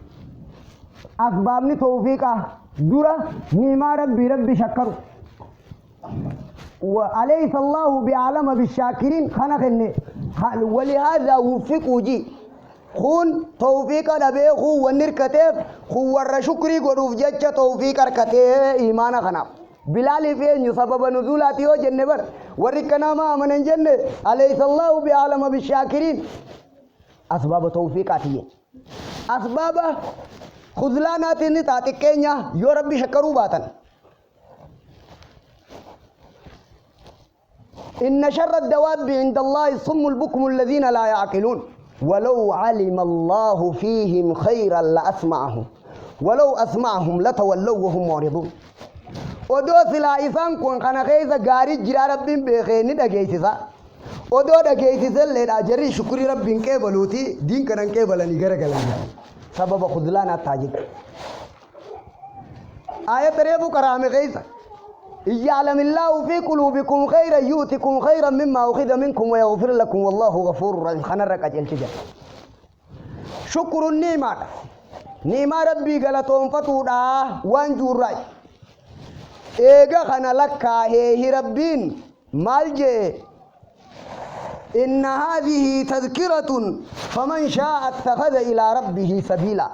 أسبابني توفيقا دورا نيما ربي شكروا وأليس الله بعلم بالشاكرين خنا خني ولهذا وفقوا جي خون توفيقا نبيخو ونركتف خو ور شكري قروف جج توفيق أركته إيمان خنا بلال فين سبب نزولاتي هو جنة بر وركنا ما من جنة أليس الله بعلم بالشاكرين أسباب توفيقاتي أسباب خذلانات نتاتي كينيا يا ربي شكروا باطن إن شر الدواب عند الله الصم البكم الذين لا يعقلون ولو علم الله فيهم خيرا لأسمعهم ولو أسمعهم لتولوا وهم معرضون ودو سلا إسان كون خانا خيزا غاري جرا ربين بخيني دقيسيسا ودو دقيسيسا لين أجري شكري ربين كيبلوتي دين كنان كيبلاني غرقلان سبب خذلان التاجد آية تريبو كرامي خيزا يعلم الله في قلوبكم خيرا يؤتكم خيرا مما أخذ منكم ويغفر لكم والله غفور رحيم خانا ركا جلتجا شكر النعمة نعمة ربي غلطون فتودا وانجور راي إيغا خانا لكا هي ربين مالجي إن هذه تذكرة فمن شاء اتخذ إلى ربه سبيلا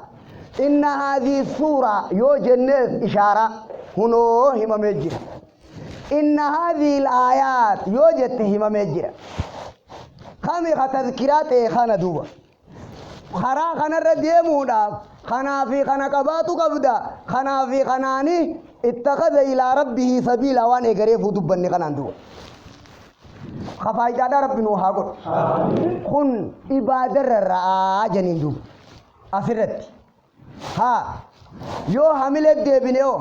إن هذه السورة يوجد إشارة هنو هما مجر إن هذه الآيات يوجد هما مجر خامي تذكرات خانا دوبا خرا خانا رديمودا خنا في خنا كباتو كبدا خنا في خناني اتخذ إلى ربه سبيلا وان إغريف دبني خنان دوبا خفاي جادا ربنا وحاقر خن إبادة الرعا جنين دوبا أفرت ها يو حملة ديبينيو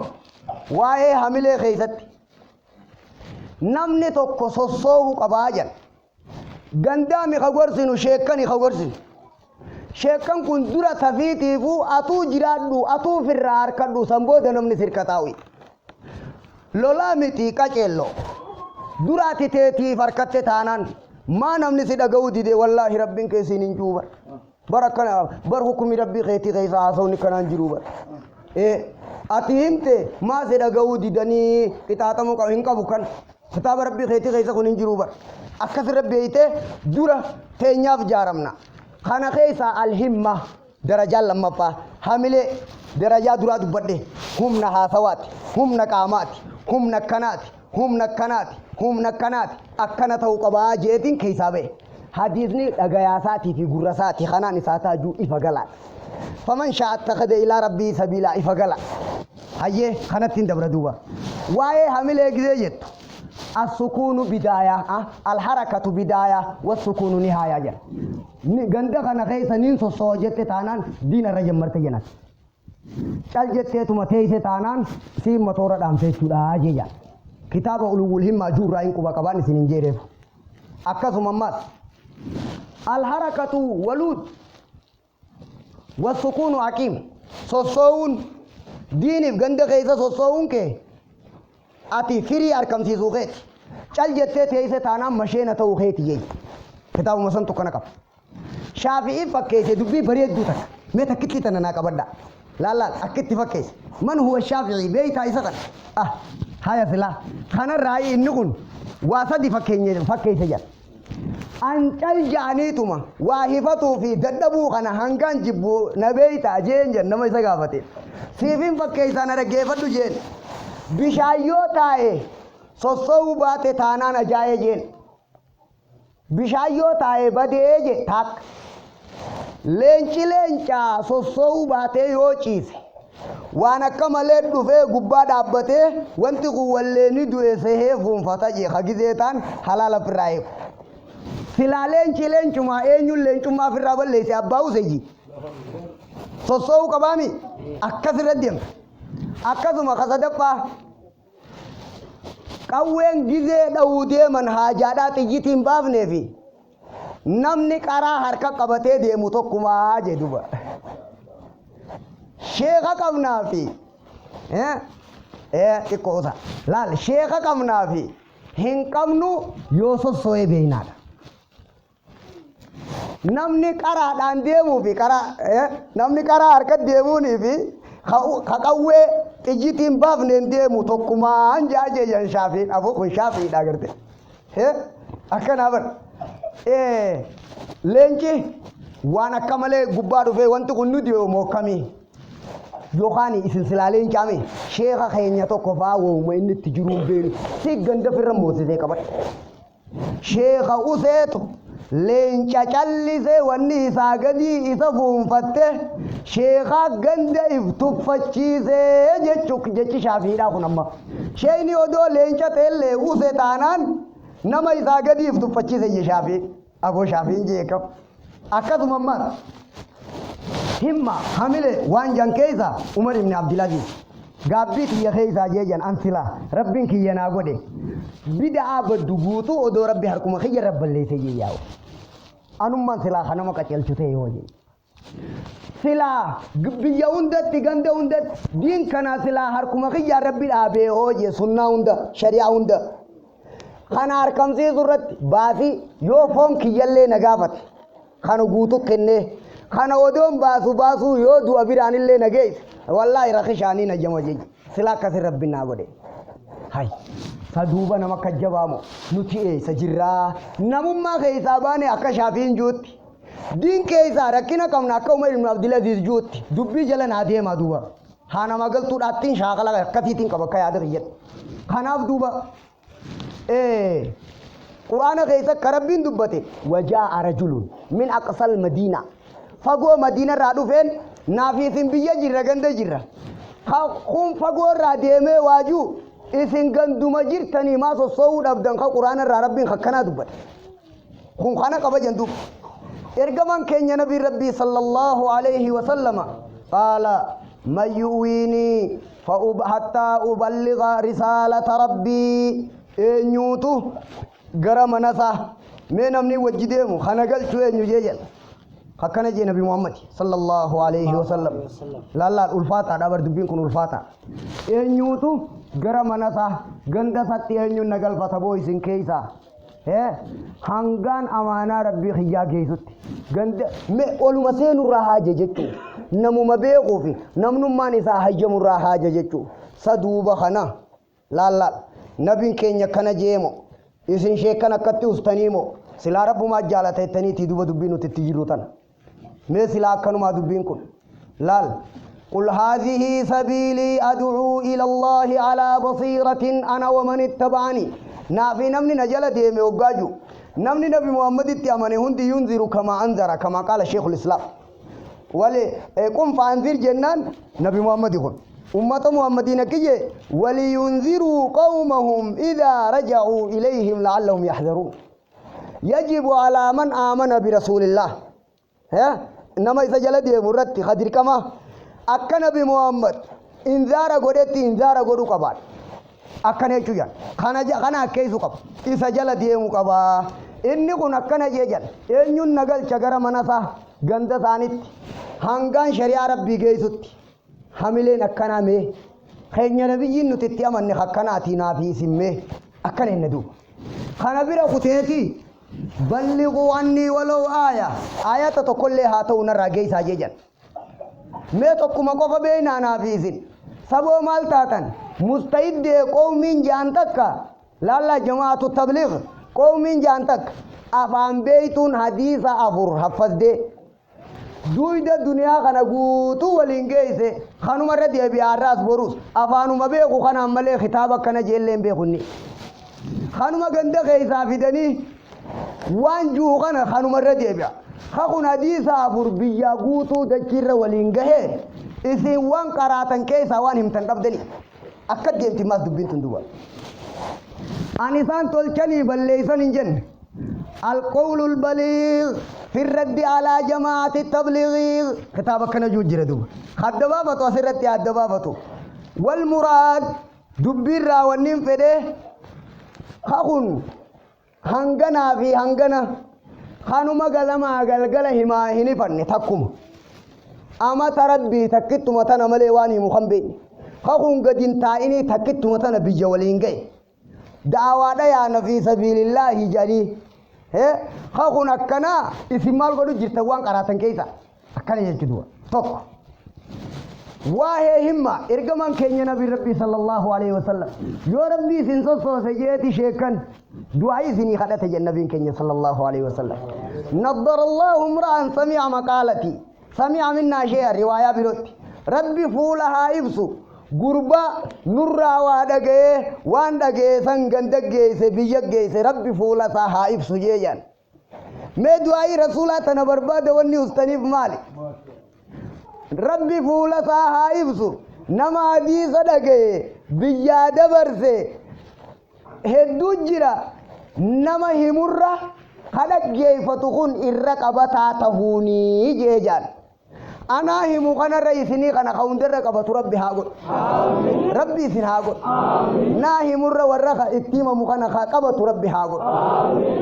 واي حملة خيست نمني توكو سوسوه قباجا غندامي خغورسينو شيكاني خغورسين شيكان كن دورا تفيتيفو أتو جرادو أتو فرار كدو سمبود نمني سركتاوي لولا ميتي كاچيلو دورا تيتي فركتة تانان ما نمني سيدغو دي والله ربين كيسين جوبر بركنا بر حكم ربي خيتي خيسا اسوني كنان جروبر أتيمته ما سيدغو دي دني كتاتمو كهنكا بوكان كتاب ربي خيتي خيسا كونين جروبر أكثر ربي إيته دورا تينياف جارمنا خانا خيسا الهمة درجة لما با حامله درجة دورا دبده هم نهاسوات هم نكامات هم نكنات هم نكنات هم نكنات أكنته قبا جيتين كيسابه حديثني أجياساتي في جرساتي خنا نساتا جو إفقالات فمن شاء اتخذ إلى ربي سبيلا إفقالات هيه خناتين دبردوبا واي حامله جزيت السكون بداية الحركة بداية والسكون نهاية جل غندا خنا خيسا نينسو سوجت تانان دين الرجم مرتجنا قال جت تما تيسه تانان سي متورا دام تيسودا جيجا كتاب علو الهمة جور راين كوبا كبان سنين جيرف أكاسو ممات الحركة ولود والسكون حكيم سوسون دين غندا خيسا سوسون كي أتي فري أركم سيزوخيت قال جت تيسه تانان مشينا توخيت يي كتاب مسن تو كنكب شافعي فكيس دبي بريد دوتك متى كتلي تنانا كبدا لا لا أكيد فكيس من هو الشافعي بيت عيسى هاي فلا خنا رأي إنكون واسدي فكيني فكيس جال ancal jaaniituma waa hifatuu fi dadhabuu kana hangaan jibbu na beeyta jeen nama isa gaafate siifin fakkeessaan dhaggeeffadhu jeen bishaayyoo taa'e sossoo'uu baate taanaan ajaa'ee jeen bishaayyoo taa'e badee je taak leenci leencaa sossoo'uu baatee yoo ciise waan akka malee dhufee gubbaa dhaabbatee wanti kun walleeni du'e sehee fuunfata je hagizeetaan halaala firraa eegu silaa leenci leencumaa eenyuun leencummaa firraa balleesse abbaa useyyi sossoo'uu qabaami akkasirra deemta akkasuma kasadaffaa qawween gizee dha'uu deeman haajaadhaa xiyyitiin baafnee fi namni qaraa harka qabatee deemu tokkumaa jedhuba sheeka qabnaa fi xiqqoosa laal sheeka qabnaa fi hin qabnu yoo sossoo'ee beeynaadha namni qaraadhaan deemuu fi namni qaraa harka deemuunii fi qawwee xiyyitiin baafneen deemu tokkumaan jaajeejan shaafiin abu kun shaafiidha agarte akkana bar leenci waan akka malee gubbaa dhufee wanti kun nuti mookkamii yookaan isin silaa leencaame sheeka keenya tokko faa wooma inni itti jiruun beenu si ganda firra moosisee qabadhe sheeka useetu leenca callisee wanni isaa gadii isa fuunfatte sheekaa ganda if tuffachiisee jechi shaafiidhaa kun amma sheeyni odoo leenca teellee use taanaan nama isaa gadii if tuffachiise je shaafii aboo shaafiin jeekam akkasuma ammas himma hamile waan jan keeysa Umar ibn Abdulaziz gaabbii kiyya keeysaa jeejan ansila rabbiin kiyya naa godhe bida'aa baddu guutuu odoo rabbi harkuma kiyya rabballeesse jeeyaawu anummaan silaa kanama qaceelchute yoo jee silaa biyya hundatti ganda hundatti diin kana silaa harkuma kiyya rabbi dhaabee hooje sunnaa hunda shari'aa hunda kana harkamsiisu irratti baasii yoo foon kiyyallee na gaafate kana guutuu kennee kana odoon baasuu yoo du'a biraanillee na geesse wallaahi rakishaanii na jama jeji silaa akkasi rabbi naa godhe hay saduuba nama kajjabaamo nuti eessa jirraa namummaa keessaa baane akka shaafiin juutti diin keessaa rakkina qabna akka Umar ibn Abdulaziz juutti dubbii jala naa deemaa duuba haa nama galtuudhaattiin shaakala akkasiitiin qaba akka yaada kiyyatti kanaaf duuba quraana keessa ka rabbiin dubbate wajaa'a rajulun min aqsal madiina fagoo madiina irraa dhufeen naafiisin biyya jirra ganda jirra kun fagoo irraa deemee waajuu isin ganduma jirtanii maa sossoo'uu dhabdan ka quraana irraa rabbiin akkanaa dubbate kun kana qaba jendu ergaman keenya nabii rabbii sallallahu alayhi wa sallama qaala man yu'wiinii hattaa uballiga risaalata rabbii eenyuutu gara manasaa mee namni wajji deemu kana galchuu eenyu jeejan akkana jee nabi Muhammad sallallahu alayhi wa sallam laallaan ulfaataa dhabar dubbiin kun ulfaataa eenyuutu gara manasaa ganda satti eenyuun na galfata boo isin keeysaa hangaan amaanaa rabbii kiyyaa geessutti ganda mee oluma seenurraa haaja jechuu namuma beekuu fi namnummaan isaa hayyamurraa haaja jechuu saduuba kana laallaan nabiin keenya kana jeemo isin sheekan akkatti ustaniimo silaa rabbumaa jaalateettaniitii duba dubbii nuti itti jirru tana mee silaa akkanumaa dubbiin kun laal قل هذه سبيلي أدعو إلى الله على بصيرة أنا ومن اتبعني نافي نمني نجلة ديمي وقاجو نمني نبي محمد اتيامني هندي ينذر كما أنذر كما قال شيخ الإسلام ولي قم فأنذر جنان نبي محمد يقول أمة محمدين كي ولينذروا قومهم إذا رجعوا إليهم لعلهم يحذرون يجب على من آمن برسول الله إنما إذا جلد يمرت خدر كما أكا نبي محمد إنذار قدت إنذار قدو قبال أكا نيشو جان خانا كيسو قبال إذا جلد يمو قبال إني كن أكا نجيجان إنيون نقل شجر مناسا غند ثانيت هنغان شريع ربي كيسوت حملين أكنا مي خينيا نبيين نتتيا من خكناتي نافي سمي أكنا الندو خنا بيرا كتيتي بلغوا عني ولو آية تقول لها تونا راجي ساجيجان مي تقوم كوفا بينا نافيسين سبو مالتاتن مستعد قومين جانتك لا جماعة التبليغ قومين جانتك afaan beeytuun hadiisa afur haffazde duuda duniyaa kana guutuu waliin geeyse kanuma irra deebi'aarraas borus afaanuma beeku kanaan malee kitaaba akkana jeelleen beekunni kanuma ganda keeysaa fidanii waan juu kana kanuma irra deebi'a kakun hadiisa afur biyyaa guutuu dachiirra waliin gahee isin waan qaraatan keessaa waan himtan dhabdanii akka deemti maas dubbiin tun duba an isaan tolchanii balleeysan hin jenne القول البليغ في الرد على جماعة التبليغ كتابك كان جوجر دوب خدبابة وسرت يا دبابة والمراد دبير والنم فده خون هنغنا في هنغنا خانو مغلما غلغل هما هني فن تكم اما تربي تكت متنا مليواني مخمبي خون غدين تايني تكت متنا بجولينغي دعوا يا نبي سبيل الله جري خاكون أكنا إسمال قدو جرتوان قراتن كيسا أكنا يجدوا توك واهي همة إرقمان كينيا نبي ربي صلى الله عليه وسلم يو ربي سنسوسو سجيتي شيكن دعائي سني خدت النبي كينيا صلى الله عليه وسلم نظر الله امرأ سمع مقالتي سمع منا شيء رواية بروتي ربي فولها إبسو غربا نورا وادغه واندغه سنگندغه سبيجغه ربي فولا صاحب سجيان میں دعائی رسولہ تنا برباد ونی استنیف مالی ربی فولا صاحب سو نمادی صدقه بیاد برسه هدو جرا نما همرا خلق جيفتخون الرقبتا تهوني جيجان أنا هم كنا رئيسني كنا خاوندر رقبة ربي هاقول ربي سين هاقول ناهي مرة ورّخ اتيم مكنا خاقبة ربي هاقول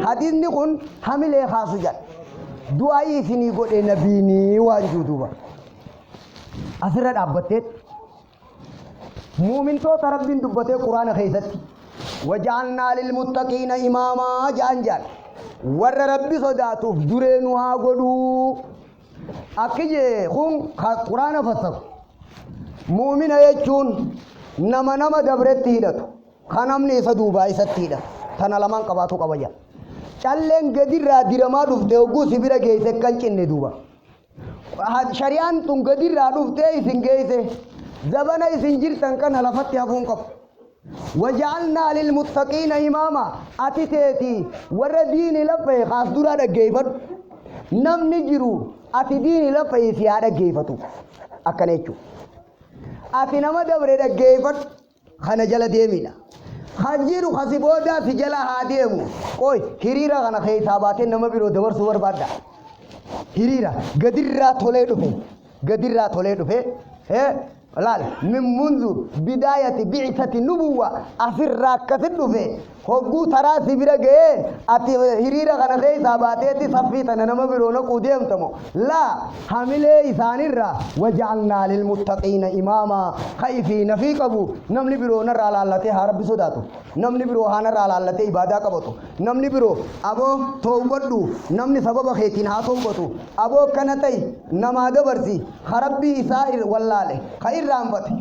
حديث نكون حمل خاص جد دعائي سيني قول نبيني وانجودوبا أسرد أبتت مؤمن تو تربين دبتت قرآن خيزت وجعلنا للمتقين إماما جانجال ور ربي صداتو درينو هاقولو أكيد خون قرآن فسر مؤمن يجون نما دبرت هيدتو خانم ني سدوبا يستيدا ثنا لمن قباتو قبايا چلين غدير را ديرما دفته وغو سبيرا گيسه كنچن دوبا شريان تون غدير را دفته سنگيسه زبنا سنجير تنكن لفت يفون قب وجعلنا للمتقين إماما أتيتي وردين لفه خاص دورا دگيفت نم نجرو أتي دين لفه سيارة گيفتو أكنيچو أتي نما دبره دگيفت خنا جل ديمينا خجيرو خسيبودا سجلا هاديمو کوئی هريرا خنا خيساباتي نما بيرو دور سور بادا هريرا غديرا ثولي دفه لال من منذ بداية بعثة النبوة أفر راكت الدفه هو تراسي برجع أتي هريرا خنا خيساباتي تصفيتنا نما بيرو نقوديم تمو لا حمله إنسان الرا وجعلنا للمتقين إماما خايفين في قبو نمني بيرو نرى على الله تهارب بسوداتو نمني بيرو هانر على الله تي عبادة كبتو نمني بيرو أبو توبدو نمني سبب خيتين هاتوبتو أبو كنتي نماذ برسي خربي إسائر والله خير رامبتي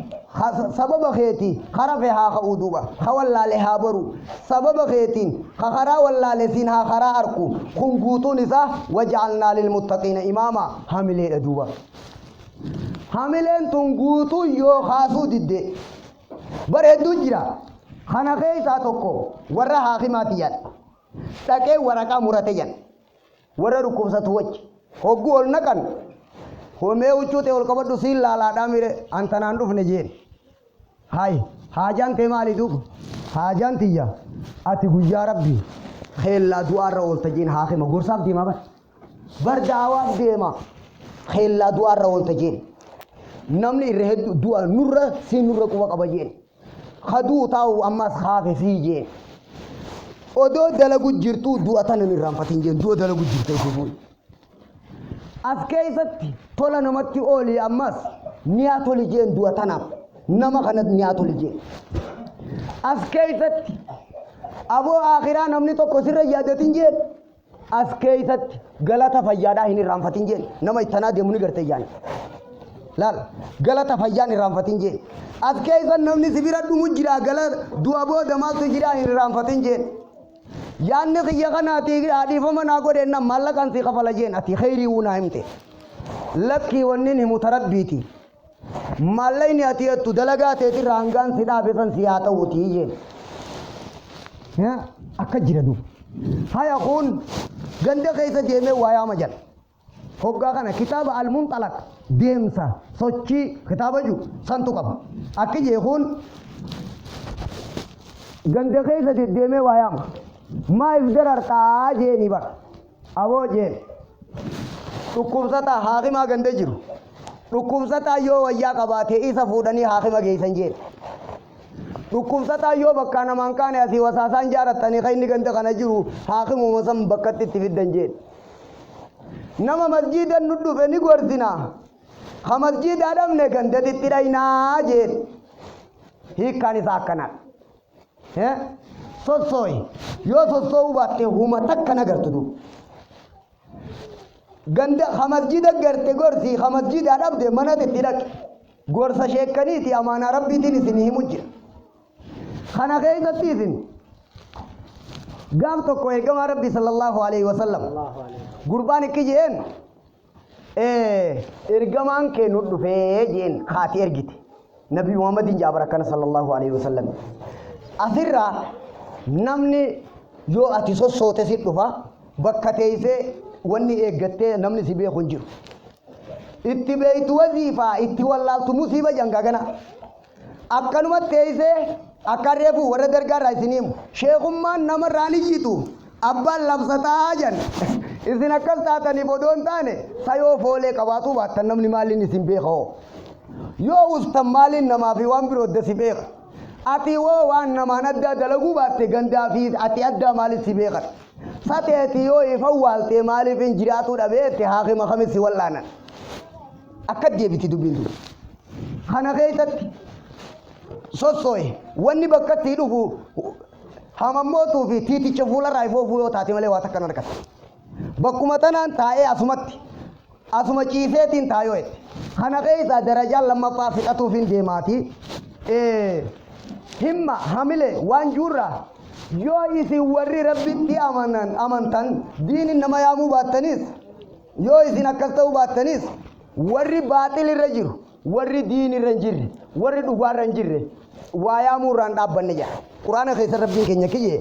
سبب خيتي خرفها خودوبا خواله هابرو سبب خيتين خخرا والله لسينها خرا أركو خنقوتو نساء وجعلنا للمتقين إماما حملين أدوبا حملين تنقوتو يو خاسو دده برهدو جرا خانا خيسا توقو ورا حاكماتيان تاكي ورقا مراتيان ورا ركوبسة وجه هقو النكن هومي وچوتي والقبضو سيل لالا دامير انتنان دوف نجين هاي حاجان تمالي دوب حاجان تيجا أتي يا ربي خيل لا دوار رول تجين حاكم غرساب ديما بر دعوات ديما خيل لا دوار رول تجين نمني رهد دوار نور سي نور قوا قبجين خدو تاو أما خاف سيجين ودو دلقو جرتو دو أتانا نرام فتنجين دو دلقو جرتو سبوي أسكيست تولا نمتي أولي أماس نياتو لجين دو أتانا نما خند نياتو لجين أسكيست أبو آخران همني تو كسر يادتين جين أسكيست غلطة فيادا هني رامفتين جين نما إتنا دموني کرتے جان لال غلطة فياني رامفتين جين أسكيست نمني سبيرا دمو جرا غلط دو أبو دماغ تو جرا هني رامفتين جين yaanni kiyya kanaati dhiifama naa godhe nam mallaqan si kafala jeen ati khayrii una himte lakki wannin himu tarabbiiti mallayni ati ettu dalagaa teeti raangaan si dhaabe san si haa ta'uutii jeen akka jira duuba haya kun ganda keessa deemee waa yaama jala hoggaa kana kitaaba al-munxalaq deemsa sochii kitaaba jiru santu qaba akki jee kun ganda keessa deemee waa yaama maif darartaa jeeni bara aboo jeen dhukkubsataa haakimaa ganda jiru dhukkubsataa yoo wayyaa qabaatee isa fuudhanii haakima geessan jeen dhukkubsataa yoo bakka namaan kaane asii wasaasaan jaarattanii kan inni ganda kana jiru haakimuma san bakkatti itti fiddan jeen nama masjiidan nu dhufe ni gorsina ha masjiidaa dhabne gandatitti dhaynaa jeen hiikkaan isaa akkanadha sossooyi yoo sossoo'uu baatte huma takka nagartu duuba ganda ha masjida garte gorsi ha masjidaa dhabde manatitti dhaqe gorsa sheekkaniiti amaanaa rabbiitiin isinii himu jira kana keessatti isin gaaf tokko eegamaa rabbi sallallahu alaihi wasallam gurbaan ikki jeen ergamaan kee nu dhufee jeen haati ergite nabi muhammadin jaabara kana sallallahu alaihi wasallam asirraa namni yoo ati sossoote si dhufa bakka teessee wanni eeggattee namni si beeku hin jiru itti beeytu waziifaa itti wallaaltu musiiba jangagana akkanumatti teessee akka reefu warra dargaarraa isin himu sheekummaan namarraan iyyitu abbaan labsataa jan isin akkas taataniif odoo hin taane sayoo foolee qabaatuu baattan namni maaliin isin beekoo yoo ustan maaliin namaa fi waan biroo adda si beeka ati woo waan namaan adda dalaguu baatte gandaa fi ati adda maaliif si beekan sateeti yoo ifan waaltee maaliif hin jiraatuu dhabeette haakima kamisi wallaanan akka deebiti dubbiin kana keessatti sossooye wanni bakkatti dhufu hamammootuu fi tiiticha fuularraa ifoofuu yoo taate malee waa takkan argata bakkuma tanaan taa'ee asuma ciiseetiin taayoo jette kana keessa darajaan lammaffaa fixatuuf hin deemaati himma hamile waan juurraa yoo isin warri rabbitti amantan diinin nama yaamuu baattanis yoo isin akkas ta'uu baattanis warri baaxil irra jiru warri diin irra hin jirre warri dhugaa irra hin jirre waa yaamuu irraan dhaabbanne jira quraana keessa rabbiin keenya kiyye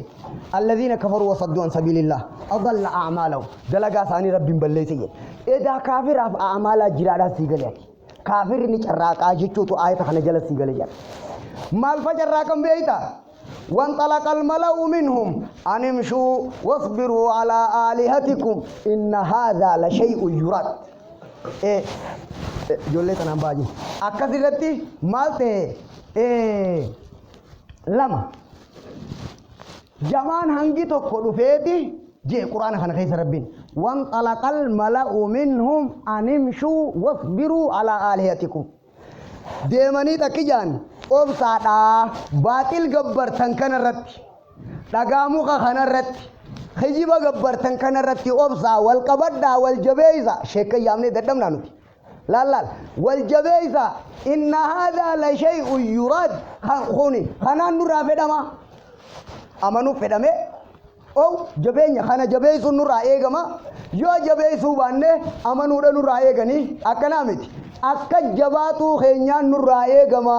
الذين كفروا وصدوا عن سبيل الله أضل أعمالهم دلقا ثاني رب بليسي إذا كافر أعمال جرادا سيغليك كافر نجراك آجيتو تو آية خنجل سيغليك ما الفجر راكم بيتا وانطلق الملأ منهم أن امشوا واصبروا على آلهتكم إن هذا لشيء يراد جولي تنام باجي أكثرتي مالتي لما جمان هنجي تقولوا فيتي جي قرآن خان خيس ربين وانطلق الملأ منهم أن امشوا واصبروا على آلهتكم ديماني تكيجان أبسادا باطل قبر تنكن الرد لقاموك خان الرد خجيب قبر تنكن الرد أبسا والقبدا والجبيزة شيكا يامني دردم نانوتي لا والجبيزة إن هذا لشيء يراد خوني خانان نرى فدما amanu fedhame oo jabeenya kana jabeessu nurraa eegama yoo jabeessuu baanne amanuudha nurraa eeganii akkana miti akka jabaatuu keenyaan nurraa eegama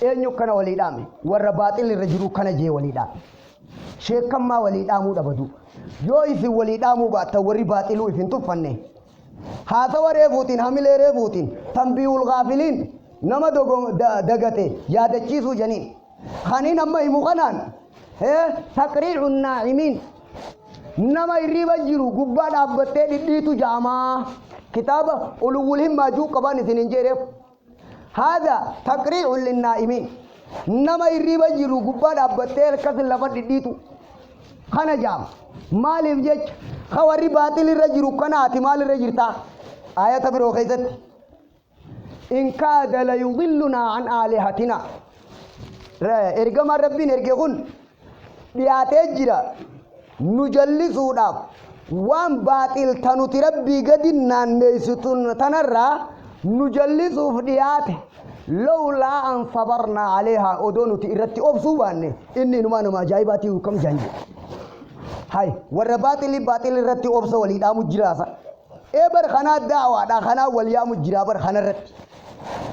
eenyu kana waliidhaame warra baaxil irra jiru kana jee waliidhaame sheekammaa waliidhaamuu dhabadu yoo isin waliidhaamuu baatta warri baaxiluu ifin tuffanne haasawa reefuutiin hamilee reefuutiin tanbiihul gaafiliin nama dagate yaadachiisuu janiin خانين أما يمغنان تقريع الناعمين نما يريب الجرو قبال أبتين ديتو جاما كتابة أولوهم ماجو قبان سننجيرف هذا تقريع للنائمين نما يريب الجرو قبال أبتين كسل لفت ديتو خانا جام مال يفجج خواري باطل الرجل كناتي مال الرجل تا آية برو خيزت إن كاد ليضلنا عن آلهتنا ergama rabbiin erge kun dhiyaatee jira nu jallisuudhaaf waan baaxil tanuti rabbii gadi naanneessitun tanarraa nu jallisuuf dhiyaate لولا أن صبرنا عليها أدونو تيرتي أبصواني إني نما جايباتي وكم جاني هاي والرباط اللي باطل الرتي أبصو ولي دام الجراسة إبر خنا الدعوة دا خنا وليام الجرابر خنا الرتي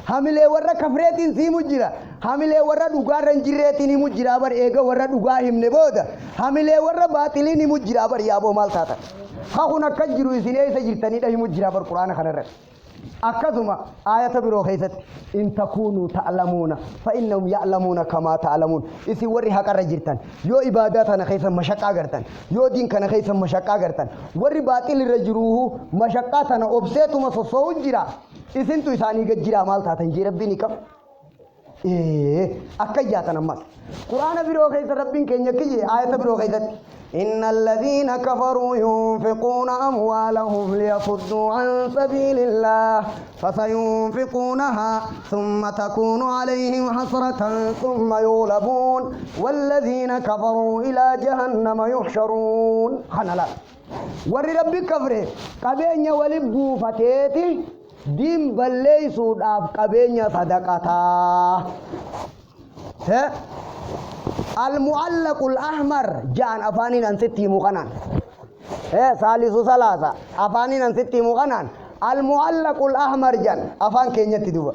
هميله ورا كفرتين سي مجرا هميله ورا دوغا رنجرتين مجرابر إيجا ورا دوغا هم نبودا هميله ورا باطلين مجرابر يابو مال تاتا خاخونا كجرو سيني سجرتني ده مجرابر قرآن خنا الرتي أكثما آية برو خيست إن تكونوا تعلمون فإنهم يعلمون كما تعلمون إسي وري هكا رجرتن يو إباداتنا خيسا مشاقا غرتن يو دين كان خيسا مشاقا غرتن وري باطل رجروه مشاقاتنا أبسيتو مصصو جرا إسن تو إساني جرا مال تاتن جي ربي نكم أكا جاتنا مال قرآن برو خيس ربين كينيا كي آية برو خيست إن الذين كفروا ينفقون أموالهم ليصدوا عن سبيل الله فسينفقونها ثم تكون عليهم حسرة ثم يغلبون والذين كفروا إلى جهنم يحشرون خنلا ور ربي كفره قبينيا ولبو فتيتي دين بليسو داف قبينيا صدقتا المعلق الأحمر جان أفانين أن ستي مقنان ثالث ثلاثة أفانين أن ستي مقنان المعلق الأحمر جان أفان كينيا تدوبا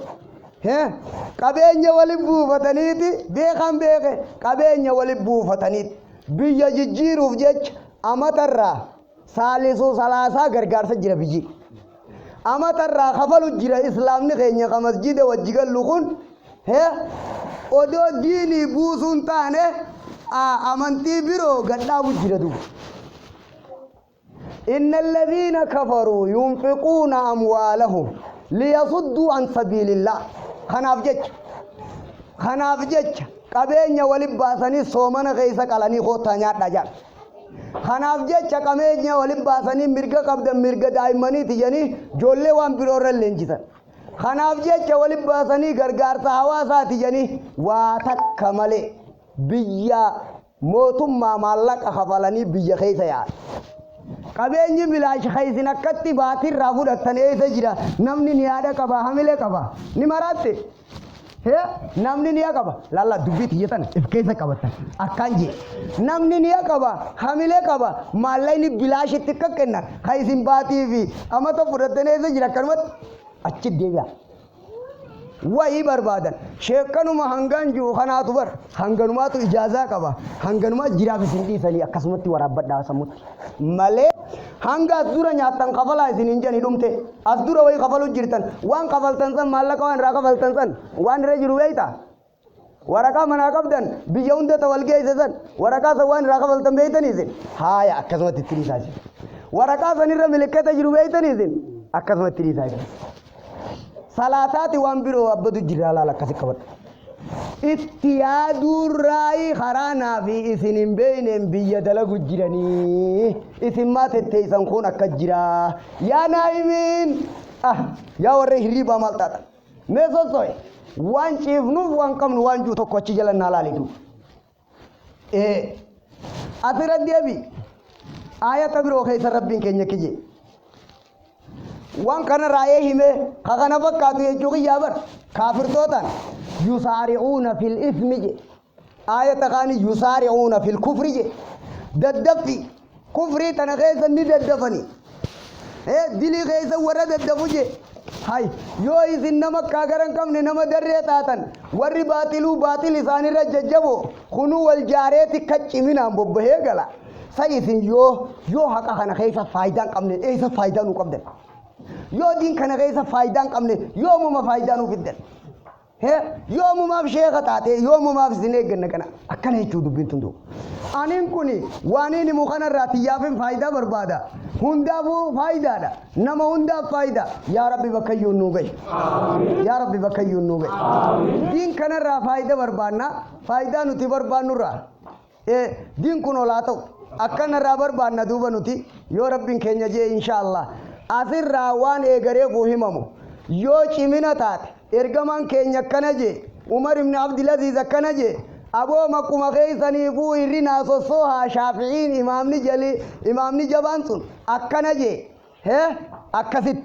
قبينيا ولبو فتنيتي بيخان بيخي قبينيا ولبو فتنيت بيجا جيرو فجج أما ترى ثالث ثلاثة غرغار سجر بيجي أما ترى خفلو جيرا إسلام نخينيا كمسجد وجيغل لخون odoo diinii buusuun taane amantii biroo gadhaabu jira duuba إن الذين كفروا ينفقون أموالهم ليصدوا عن سبيل الله خناف جج قبينيا ولباسني صومنا غيسا قلاني خوتانيا دجان خناف جج قبينيا ولباسني مرغا قبدا مرغا دائماني تجاني جولي وان برور لنجسن خناف جيچا ولباسني غرغارتا حواساتي جني واتك ملي بيا موتما مالك خفلني بيا خيسا يا قبيني بلاش خيسنا كتي باتي رافو دتن ايسا جرا نمني نيادا كبا حمله كبا نمراتي هي نمني نيا كبا لالا دبيت يتن كيسا كبتا اكانجي نمني نيا كبا حمله كبا مالني بلاش تككنا خيسين باتي في اما تو فرتن ايسا جرا كرمت अच्छी देव्या वही बर्बादन शेकनुमा हंगन जो खनात वर हंगनुमा तो इजाजा कबा हंगनुमा जिरा भी सिंधी सली अकस्मती वराबत दा समुत मले हंगा अजदुरा न्यातन खफला इस निंजन इडुमते अजदुरा वही खफलु जिरतन वान खफलतन सन माल्ला कवन रा खफलतन सन वान रे जुरुवेता वरका मनाकब दन बिजौन दे तवलगे इसन वरका सवान रा खफलतन बेतन इसन हाय अकस्मती तिरी साजी वरका सनी रे मिलके तजुरुवेतन इसन अकस्मती तिरी साजी सलाताति वांबिरो अब्बदु जिराला लकसी कबत इत्तियादुर राई खराना fi isin beenen biyya dalagu jirani isin ma tetteysan kun akka jira ya naimin ya warre hiriba maltata meso soy wan chifnu wan kamnu wan ju tokko ci jalan nalalidu atira debi ayata biro khaysa rabbin kenya kije وان كان رايه همه خغنا بكاتو يجوغي يابر كافر توتان يسارعون في الإثم آية غاني يسارعون في الكفر ددفي كفري تنغيثا نددفني دلي غيثا ورد الدفجي هاي يو إذن نمك كاغران كم نما دريتاتن ور باطلو باطل ثاني رججبو خنو والجاريت كچ منا ببهي غلا سيثن يو حقا خنا خيسا فايدان كم نه ايسا فايدان وقبدن يو دين كان غيثا فايدان كم نه يوم ما فايدان وفدن يوم ما بشيخ تاتي يوم ما بزنيق نكنا أكن هي چودو بنتندو أنين كوني وانين مخنا راتيا فين فايدة بربادا هندا بو فايدة دا نما هندا فايدة يا ربي بكيون نوغي يا ربي بكيون نوغي دين كان را فايدة بربانا فايدة نتي بربانو را دين كنو لاتو أكن را بربانا دوبا نتي يو ربي كينيا جي إن شاء الله أثير راوان إيغري فوهممو يو چمينة تات إرغمان كينيا كنجي عمر بن عبد العزيز كنجي أبو مكو مخيصني فو إرنا سوها شافعين إمامني جلي إمامني جبانسون أكنجي أكست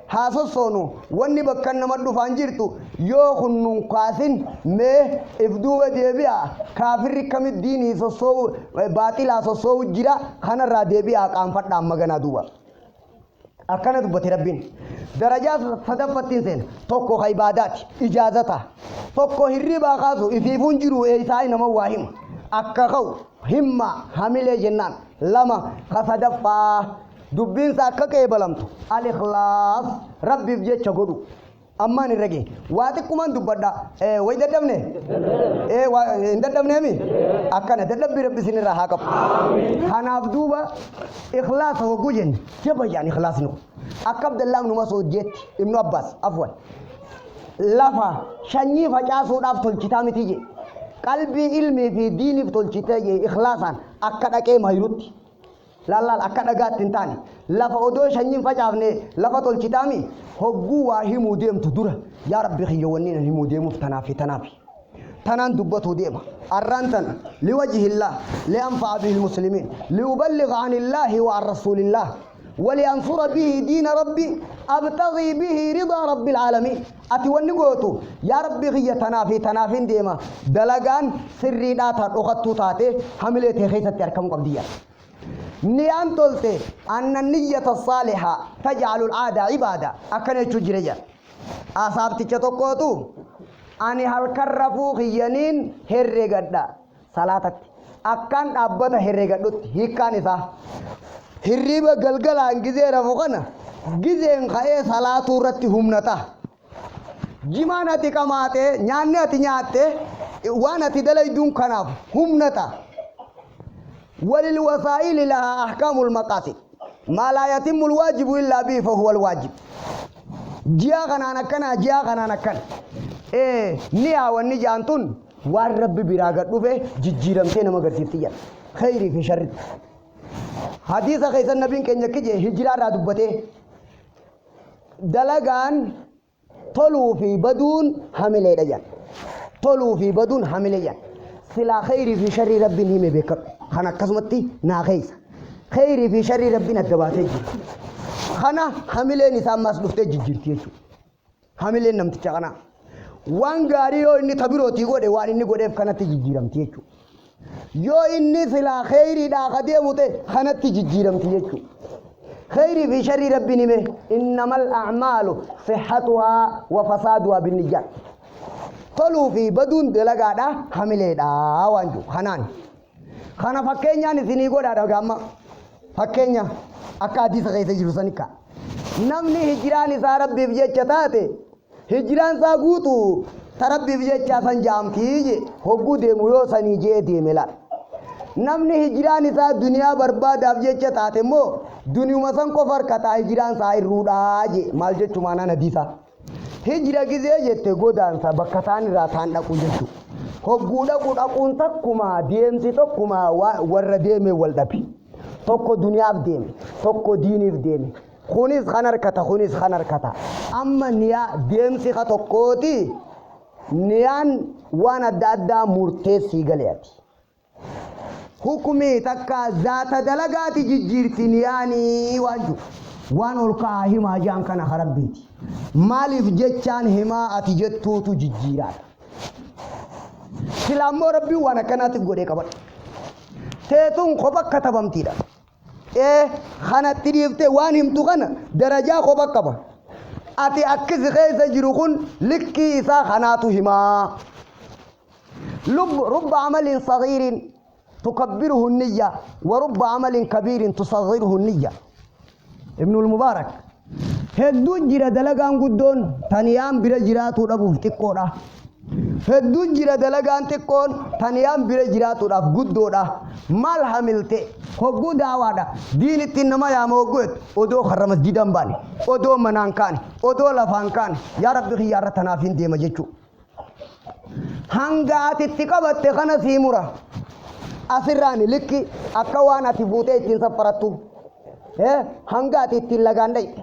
haaso soonu wanni bakka nama dhufaan jirtu yoo kunnun kaasin mee ifduuba deebi'a kaafirri kamit diinii sossoo baaxilaa sossoo jira kanarraa deebi'a qaanfadhaan maganaa duuba akkana dubbate rabbiin darajaa sadaffattiin seen tokko ka ibaadaati ijaazata tokko hirribaa kaasu ifiifuun jiru isaa nama waa hima akka ka'u himma hamilee jennaan lama ka sadaffaa dubbiinsa akka qeebalamtu al-ikhlaas rabbiif jecha godhu ammaan irra gee waa xiqqooman dubbadha way daddabne hin daddabneemi akkana dadhabbii rabbi isinirraa haa qabu kanaaf duuba ikhlaasa hogguu jenne jaba jaan ikhlaasni kun akka abdallaa ibnu mas'uud jeetti ibnu abbaas afwan lafa shanyii facaasuudhaaf tolchitaa miti je qalbii ilmii fi diiniif tolchitee je ikhlaasaan akka dhaqee mahirutti lallaal akka dhagaatti hin taane lafa odoo shanyiin facaafne lafa tolchitaami hogguu waa himuu deemtu dura yaa rabbi kiyya wanniin himuu deemuuf tanaafi tanaan dubbatuu deema arraan tana liwajhillah lianfa'a bihi almuslimiin liuballigha anillaahi wa an rasuulillah ولينصر به دين ربي أبتغي به رضا رب العالمين أتي ونقوتو يا ربي غية تنافين ديما دلقان سري داتا أخطو تاتي حملتي خيثة تركم قبدية نيان تولتي أن النية الصالحة تجعل العادة عبادة أكن تجريا أصابتي تتوقوتو أني هل كرفو خيانين هرقدا صلاتك أكن أبدا هرقدوت هيكان إذا hirriba galgalaan gizee rafu kana gizeen ka'ee salaatuu irratti humnata jimaan ati qamaate nyaanni ati nyaatte waan ati dalayduun kanaaf humnata walil wasaa'ili lahaa ahkaamul maqaasid maa laa yatimmu alwaajibu illaa bihi fahuwa alwaajib ji'a kanaan akkana ni haawanni jaantun waan rabbi biraa gad dhufe jijjiiramtee nama agarsiifti jedha khayrii fi sharritti حديث خيس النبي كن يكجي هجرة رادبته دلقان طلو في بدون حملة رجال طلو في بدون حملة سلا خير في شر ربنا هم بكر خنا قسمتي ناخيس خير في شر ربنا دباتي خنا حملة نسام مسلوف تجيرتيجو حملة نمت تجانا وان غاريو إني تبيرو تيجو ده وان إني غودف خنا تجيرم تيجو yoo inni silaa khayriidhaa ka deemute kanatti jijjiiramti jechuu khayrii fi sharrii rabbiin hime innamal a'maalu sihhatuhaa wa fasaaduhaa binniyyaat toluu fi baduun dalagaadha hamileedha waan jiru kanaan kana fakkeenyaan isinii godhaadha gaamma fakkeenya akka hadiisa keessa jiru sanika namni hijiraan isaa rabbiif jecha taate hijiraan isaa guutu tarabbiif jecha san jaamtii je hogguu deemu yoo sanii jee deeme laal namni hijiraan isaa duniyaa barbaadaaf jecha taate immoo duniyuma san qofa harkataa hijiraan isaa irruudhaa je maal jechuu maanaan hadiisa hijira gizee jette godaansa bakka taan irraa taan dhaqu jechuu hogguu dhaquun takkuma deemsi tokkuma warra deeme wal dhabi tokko duniyaaf deeme tokko diiniif deeme kunis kan harkata amma niyaa deemsi ka tokkooti niyaan waan adda addaa murteessii galeeti hukumii takka zaata dalagaati jijjiirti niyaanii waan ol ka'aa himaa jaan kana harabbiiti maaliif jechaan himaa ati jettuutu jijjiiraadha silaammoo rabbiin waan akkanaatti godhee qabadha teetuun kopha katabamtiidha kanatti dhiiftee waan himtu kana darajaa kopha qaba ati akkisi keessa jiru kun likkii isaa kanaatu himaa rubba amalin sagiirin tukabbiruhu niyya wa rubba amalin kabiirin tusaghiruhu niyya ibnul mubaarak hedduun jira dalagaan guddoon taniyaan bira jiraatuu dhabuuf xiqqoodha hedduun jira dalagaan xiqqoon taniyaan bira jiraatuudhaaf guddoodha maal hamilte hogguu daawaadha diin ittiin nama yaama hogguet odoo karra masjidan baane odoo manaan kaane odoo lafaan kaane yaa rabbi xiyyaarra tanaafiin deema jechuu hanga ati itti qabatte kana sii mura asirraani likki akka waan ati fuutee ittiin saffarattu hanga ati ittiin lagaan dhayte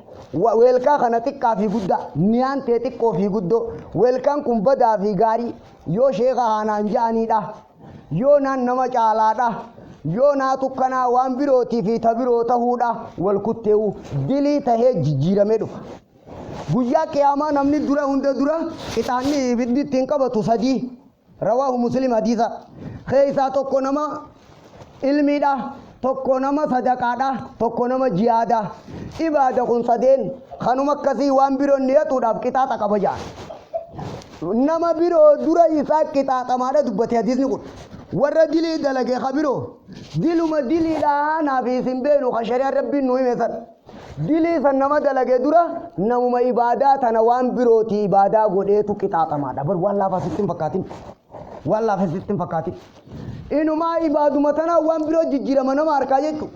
weelkaa kana xiqqaa fi guddaa niyaan tee xiqqoo fi guddoo weelkaan kun badaa fi gaarii yoo sheeka haanaan ja'aniidha yoo naan nama caalaadha yoo naatu kanaa waan birootii fi tabiroo ta'uudha wal kutteewu dilii tahee jijjiiramee dhufa guyyaa qiyaamaa namni dura hunda dura qixaanni ibiddi ittiin qabatu sadii rawaahu muslim hadiisa keessaa tokko nama ilmiidha tokko nama sadaqaadha tokko nama jihaada ibaada kun sadeen kanuma akkasii waan biroon dhiyeetuudhaaf qixaaxa qaba jaan nama biroo dura isaa qixaaxamaadha dubbate hadiisni kun warra dilii dalage kabiroo diluma diliidha naaf isin beenu ka shari'aan rabbiin nu hime san dilii san nama dalage dura namuma ibaadaa tana waan birooti ibaadaa godheetu qixaaxamaadha bar waan laafa sittin fakkaatin waan laafa sittin fakkaatin inumaa ibaaduma tana waan biroo jijjiirama nama harkaa jechu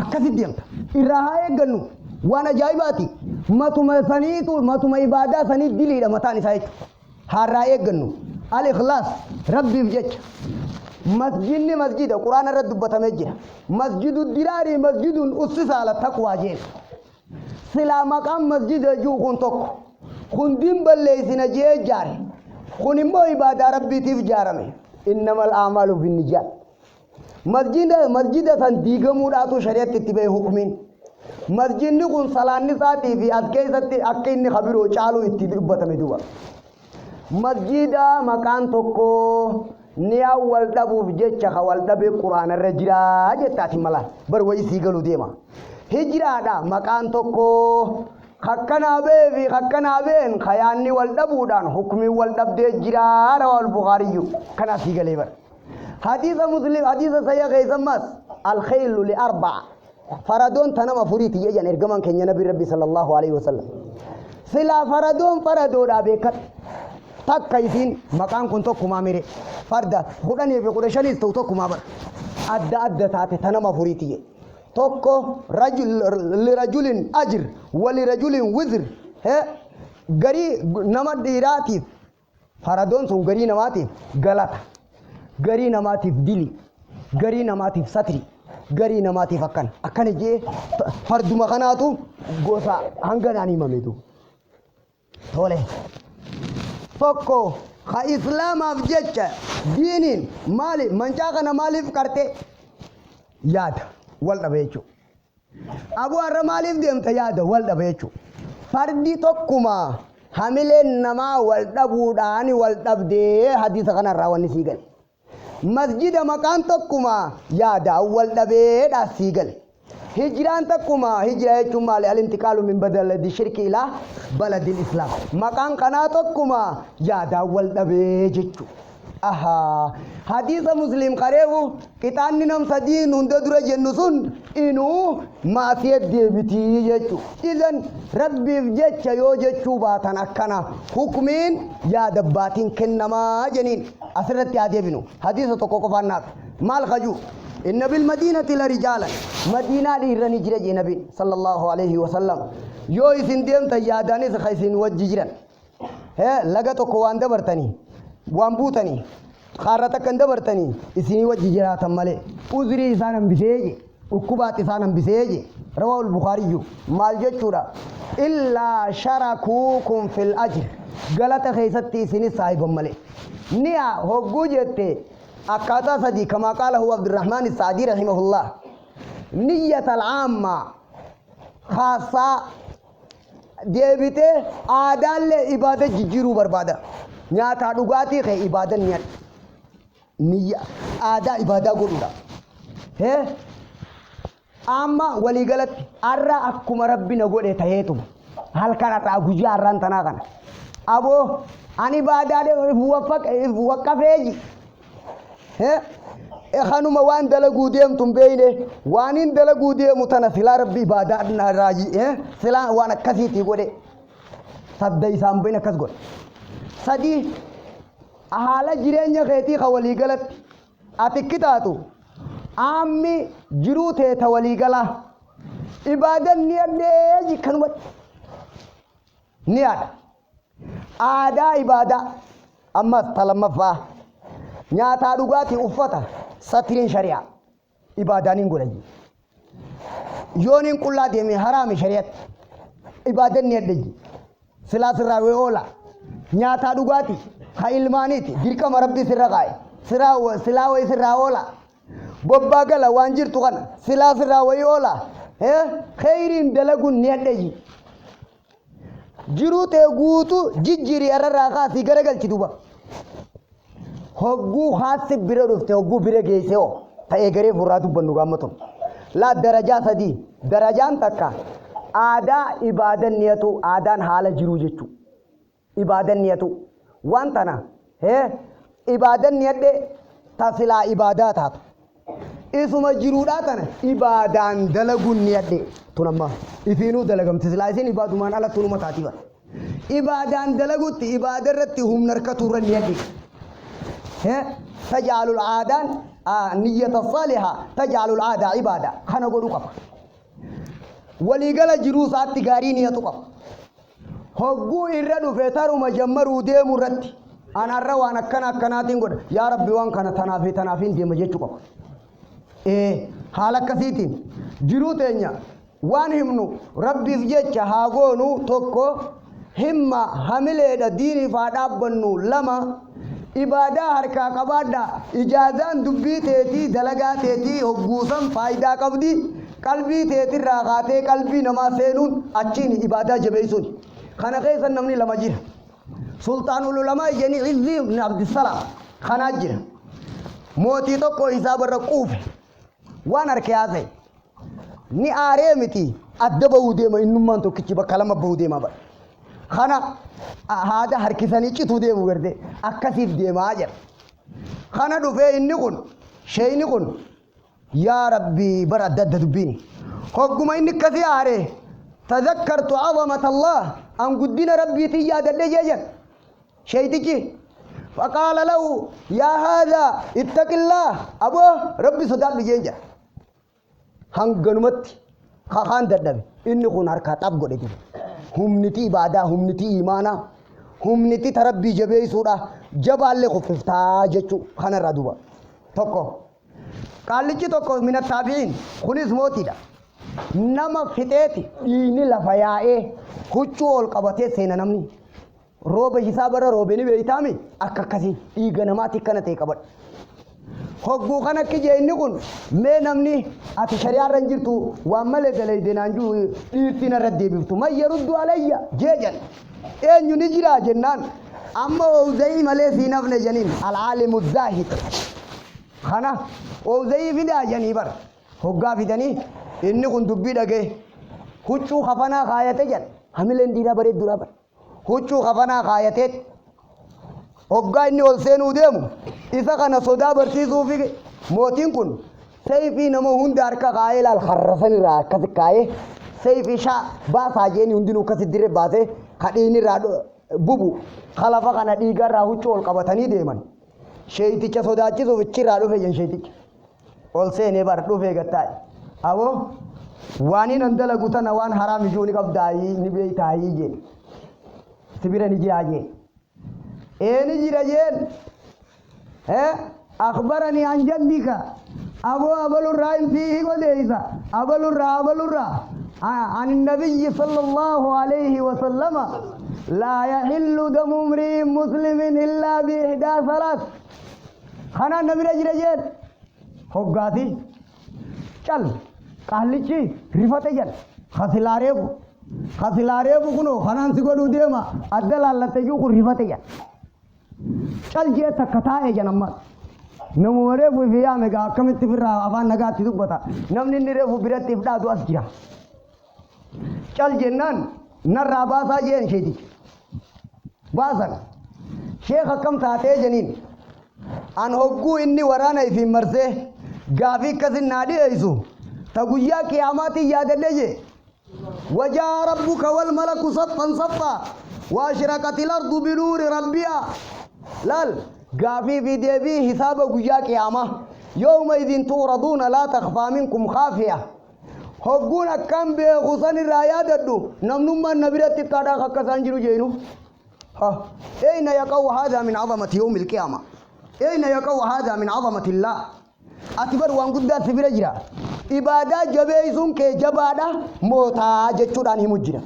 akkasitti deemta irraa haa eeggannu waan ajaa'ibaati matuma ibaadaa sanii diliidha mataan isaa jechu harraa eeggannu al-ikhlaas rabbiif jecha masjidni masjida quraana irratti dubbatamee jira masjidu diraari masjidun ussisa ala taqwaa jeen silaa maqaan masjida juu kun tokko kun dimballeeysina jee jaare kun immoo ibaadaa rabbiitiif jaarame innamal a'maalu binniyaat masjida san diigamuudhaatu shari'atti itti ba'e hukumiin masjidni kun salaanni isaatii fi as keessatti akka inni kabiroo caaluu itti dubbatame duuba masjida maqaan tokko ni awwal dhabuuf jecha ka wal dhabe quraana irra jira jettaati malaan bar wayi sii galu deema hijraadha maqaan tokko kakkanaa fi kakkanaa khayaanni wal dhabuudhaan hukmi wal dhabdee jira rawal bukhariyu kana sii galee bar hadiisa muslim hadiisa sayya keessammas al-khayl li arba'a faradon tanama furiiti yejan ergaman keenya nabi rabbi sallallahu alaihi wasallam sila faradon faradoodha beekat takka isin maqaan kun tokkuma mire farda kudhanii fi kudha shaniis ta'u tokkuma bar adda taate tanama furiiti ye tokko lirajulin ajir walirajulin wizr garii nama dhiiraatiif faradoon sun garii namaatiif galata garii namaatiif dili garii namaatiif satri garii namaatiif akkana jee farduma kanaatu gosa hanganaan himameetu tole tokko ka islaamaaf jecha diiniin maali mancaa kana maaliif qarte yaada wal dhabe jechuudha abu har'a maaliif deemta yaada wal dhabe jechuudha fardi tokkuma hamileen namaa wal dhabuudhaan wal dhabdee hadiisa kanarraa wanni sii gale masjida maqaan tokkuma yaada wal dhabeedhaa sii gale hijraan tokkuma hijra jechuun maali al-intiqaalu min badaladi shirki ilaa baladil islaam maqaan kanaa tokkuma yaada wal dhabee jechuudha aha hadiisa muslim qareebu qixaanni nam sadiin hunda dura jennu sun inuu maasiyat deebitii jechuudha idan rabbiif jecha yoo jechuu baatan akkana hukumiin yaada baatiin kennamaa jeniin asirratti haa deebinu hadiisa tokko qofaan naaf maal kajuu inna bil madinati la rijalan madinaa dhiirran jira jee nabi sallallahu alaihi wasallam yoo isin deemta yaadaanis ka isin wajji jiran laga tokko waan dabartanii waan buutanii kaarra takkan dabartanii isinii wajji jiraatan malee uzrii isaan hambisee je ukkubaat isaan hambisee je rawahul bukhaariyyu maal jechuudha illaa sharakuukum fil ajr galata keessatti isinis saahiban malee ni'a hogguu jette akkaataa sadii kamaa qaala huwa abdurrahmaan as-saadii rahimahullah niyyat al-aamma khaasaa deebitee aadaallee ibaada jijjiiruu barbaada nyaataa dhugaatii kee ibaadan niyya aadaa ibaadaa godhuudha amma waliigalatti arra akkuma rabbi na godhe taheetu halkan irraa guyyaa arraan tanaa kana aboo ani ibaadaadhe waqqafeeji kanuma waan dalaguu deemtum beeyne waanin dalaguu deemu tana silaa rabbi ibaadaa raaji silaa waan akkasiitii godhe sadda isaan bayin akkas godhe sadii haala jireenya keetii ka waliigalatti ati kitaatu ammi jiruu teeta waliigalaa ibaadan ni addeeji kanumatti ni ada aadaa ibaadaa ammas talammaffaa nyaataa dhugaatii uffata satiriin shari'aa ibaadaaniin godhaji yooniin qullaa deeme haraami shari'atti ibaadan ni addeeji silaa sirraa oola nyaataa dhugaatii ka ilmaaniiti dirqama rabbii sirra qaa'e silaa way sirraa oola bobbaa gala waan jirtu kana silaa firraa wayii oola khayriin dalaguun ni hadhayi jiruu ta'e guutuu jijjiirii irraa kaasii garagalchi duuba hogguu haasi bira dhufte hogguu bira geesse oo ta'ee garee furraa dubbannu gammatu laa darajaa sadii darajaan takka aadaa ibaadan niyatu aadaan haala jiruu jechuu ibaadan niyatu waan tana ibaadan niyadhe tasilaa ibaadaa taatu isuma jiruudhaa tana ibaadaan dalaguun niyadhe tunamma ifiinuu dalagamti silaa isin ibaadumaan ala tunuma taati bara ibaadaan dalagutti ibaadarratti humna harkaturra niyadhe تجعل العادان نية الصالحة تجعل العادة عبادة خنا قولوا قف ولي قال جروس التجاري نية قف هجو إردو فتارو مجمرو ديم رتي أنا الروا أنا كنا تنقول يا ربي وان كنا تنافين ديم جيتشو قف حالك كثيتين جرو تانيا وان همنو ربي فجيتش هاغونو توكو همة حملة ديني فاداب بنو لما ibadaa harkaa qabaadha ijaazaan dubbii teetii dalagaa teetii hogguusan faayidaa qabdi qalbii teetirraa kaatee qalbii namaa seenuun achiin ibadaa jabeessuun kana keessa namni lama jira sultaanul ulamaa jeni Izzi ibn Abdissalaam kana jira mootii tokko hisaabarra quufe waan harkee haasa'e ni aaree miti adda bahuu deema innummaan tokkichi bakka lama bahuu deema bara خنا هذا هركساني چتو دے وگردے اکسیف دے ماجر خنا دفے انکن شئی نکن یا ربی برادد دبینی حکم انک کسی آرے تذکرت عظمت الله ان قدین ربی تیاد دے جیجن شئی تیچی فقال له يا هذا اتق الله ابو ربي صدق جیجن ہنگنمت خان ددب انکن حرکات اب گوڑے دی humniti ibadaa humniti imaanaa humniti tarabbii jabeessuudha jabaallee kuffiftaa jechuu kanarraa duuba tokko qaallichi tokko mina taabi'iin kunis mootiidha nama fixeeti dhiini lafa yaa'ee huccuu ol qabatee seena namni rooba hisaabara roobeni beeytaami akka akkasii dhiiga namaatti kana ta'e qabadha hogguu kana kijee inni kun mee namni ati shari'aarra hin jirtu waan malee dalaydeenaan jiru dhiirtiin irra deebiftu man yaruddu alayya jeejan eenyu ni jira jennaan amma ouzayii malee siin hafne janiin al'aalimu zaahid kana ouzayii fidaa janii bara hoggaa fidanii inni kun dubbii dhagee huccuu kafanaa kaayate jan hamileen dhiiraa bareedduudha bara huccuu kafanaa kaayatee hoggaa inni ol seenuu deemu isa kana sodaa barsiisuu fi mootiin kun sayfii nama hunda harka kaayee ilaal harrasan irraa akkas kaayee sayfii shaa baasaa jeeni hundinuu akkas dirre baasee hadhiin irraa bubu khalafa kana dhiiga irraa huccuu ol qabatanii deeman sheeyticha sodaachisuuf ichirraa dhufe jen sheeyticha ol seenee bar dhufe gattaa'e aboo waaniin an dalagu tana waan haraam ijuu ni qabdaayii ni beeytaayii jeen sibira ni jiraa jeen ni jira jeen أخبرني عن جدك أبل الرائم فيه قديسة أبل الرا عن النبي صلى الله عليه وسلم لا يحل دم امرئ مسلم إلا بإحدى ثلاث خنا النبي رجل هوغاتي چل قالچي رفته جل خسلاريب كنو خنان سيغدو ديما ادل الله تجو رفته جل चल जे तकथा है जनम नमोरे बुविया में गा कमित फिर आवान नगा तिदु बता नमनि निरे बुबिरे तिफडा दुआस जिया चल जेनन न राबासा जेन शेदी बासन शेख हकम ताते जनीन अन होगु इन्नी वराना फी मरसे गाफी कसिन नाडी ऐसु तगुया क़यामती याद लेजे वजा रब्बुका वल मलकु सफ़न सफ़ा वाशरकतिल अर्दु बिनूर रब्बिया लाल गाफी في देवी हिसाब गुया क़यामा يومئذ توردون لا تخفى منكم خافية هجونا كم بخصان الرايات الدو نمنما النبيرة تكادا خكسان جرو جينو أين يقع هذا من عظمة يوم القيامة أين يقع هذا من عظمة الله أتبر وانقود سبيل جرا إبادة جبيسون كجبادة موتا جتشوران همجرا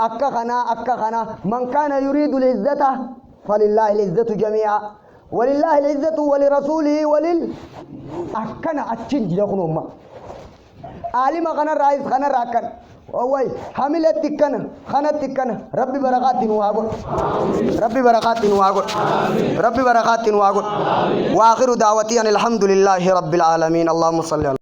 أكا خنا من كان يريد العزة فلله العزة جميعا ولله العزة ولرسوله أكنا أتشنج لكم أمة عالم خنا رئيس خنا راكن أوي حملت تكنا خنا تكنا ربي بركات نواقول ربي بركات نواقول ربي بركات نواقول وآخر دعوتي أن الحمد لله رب العالمين اللهم صل على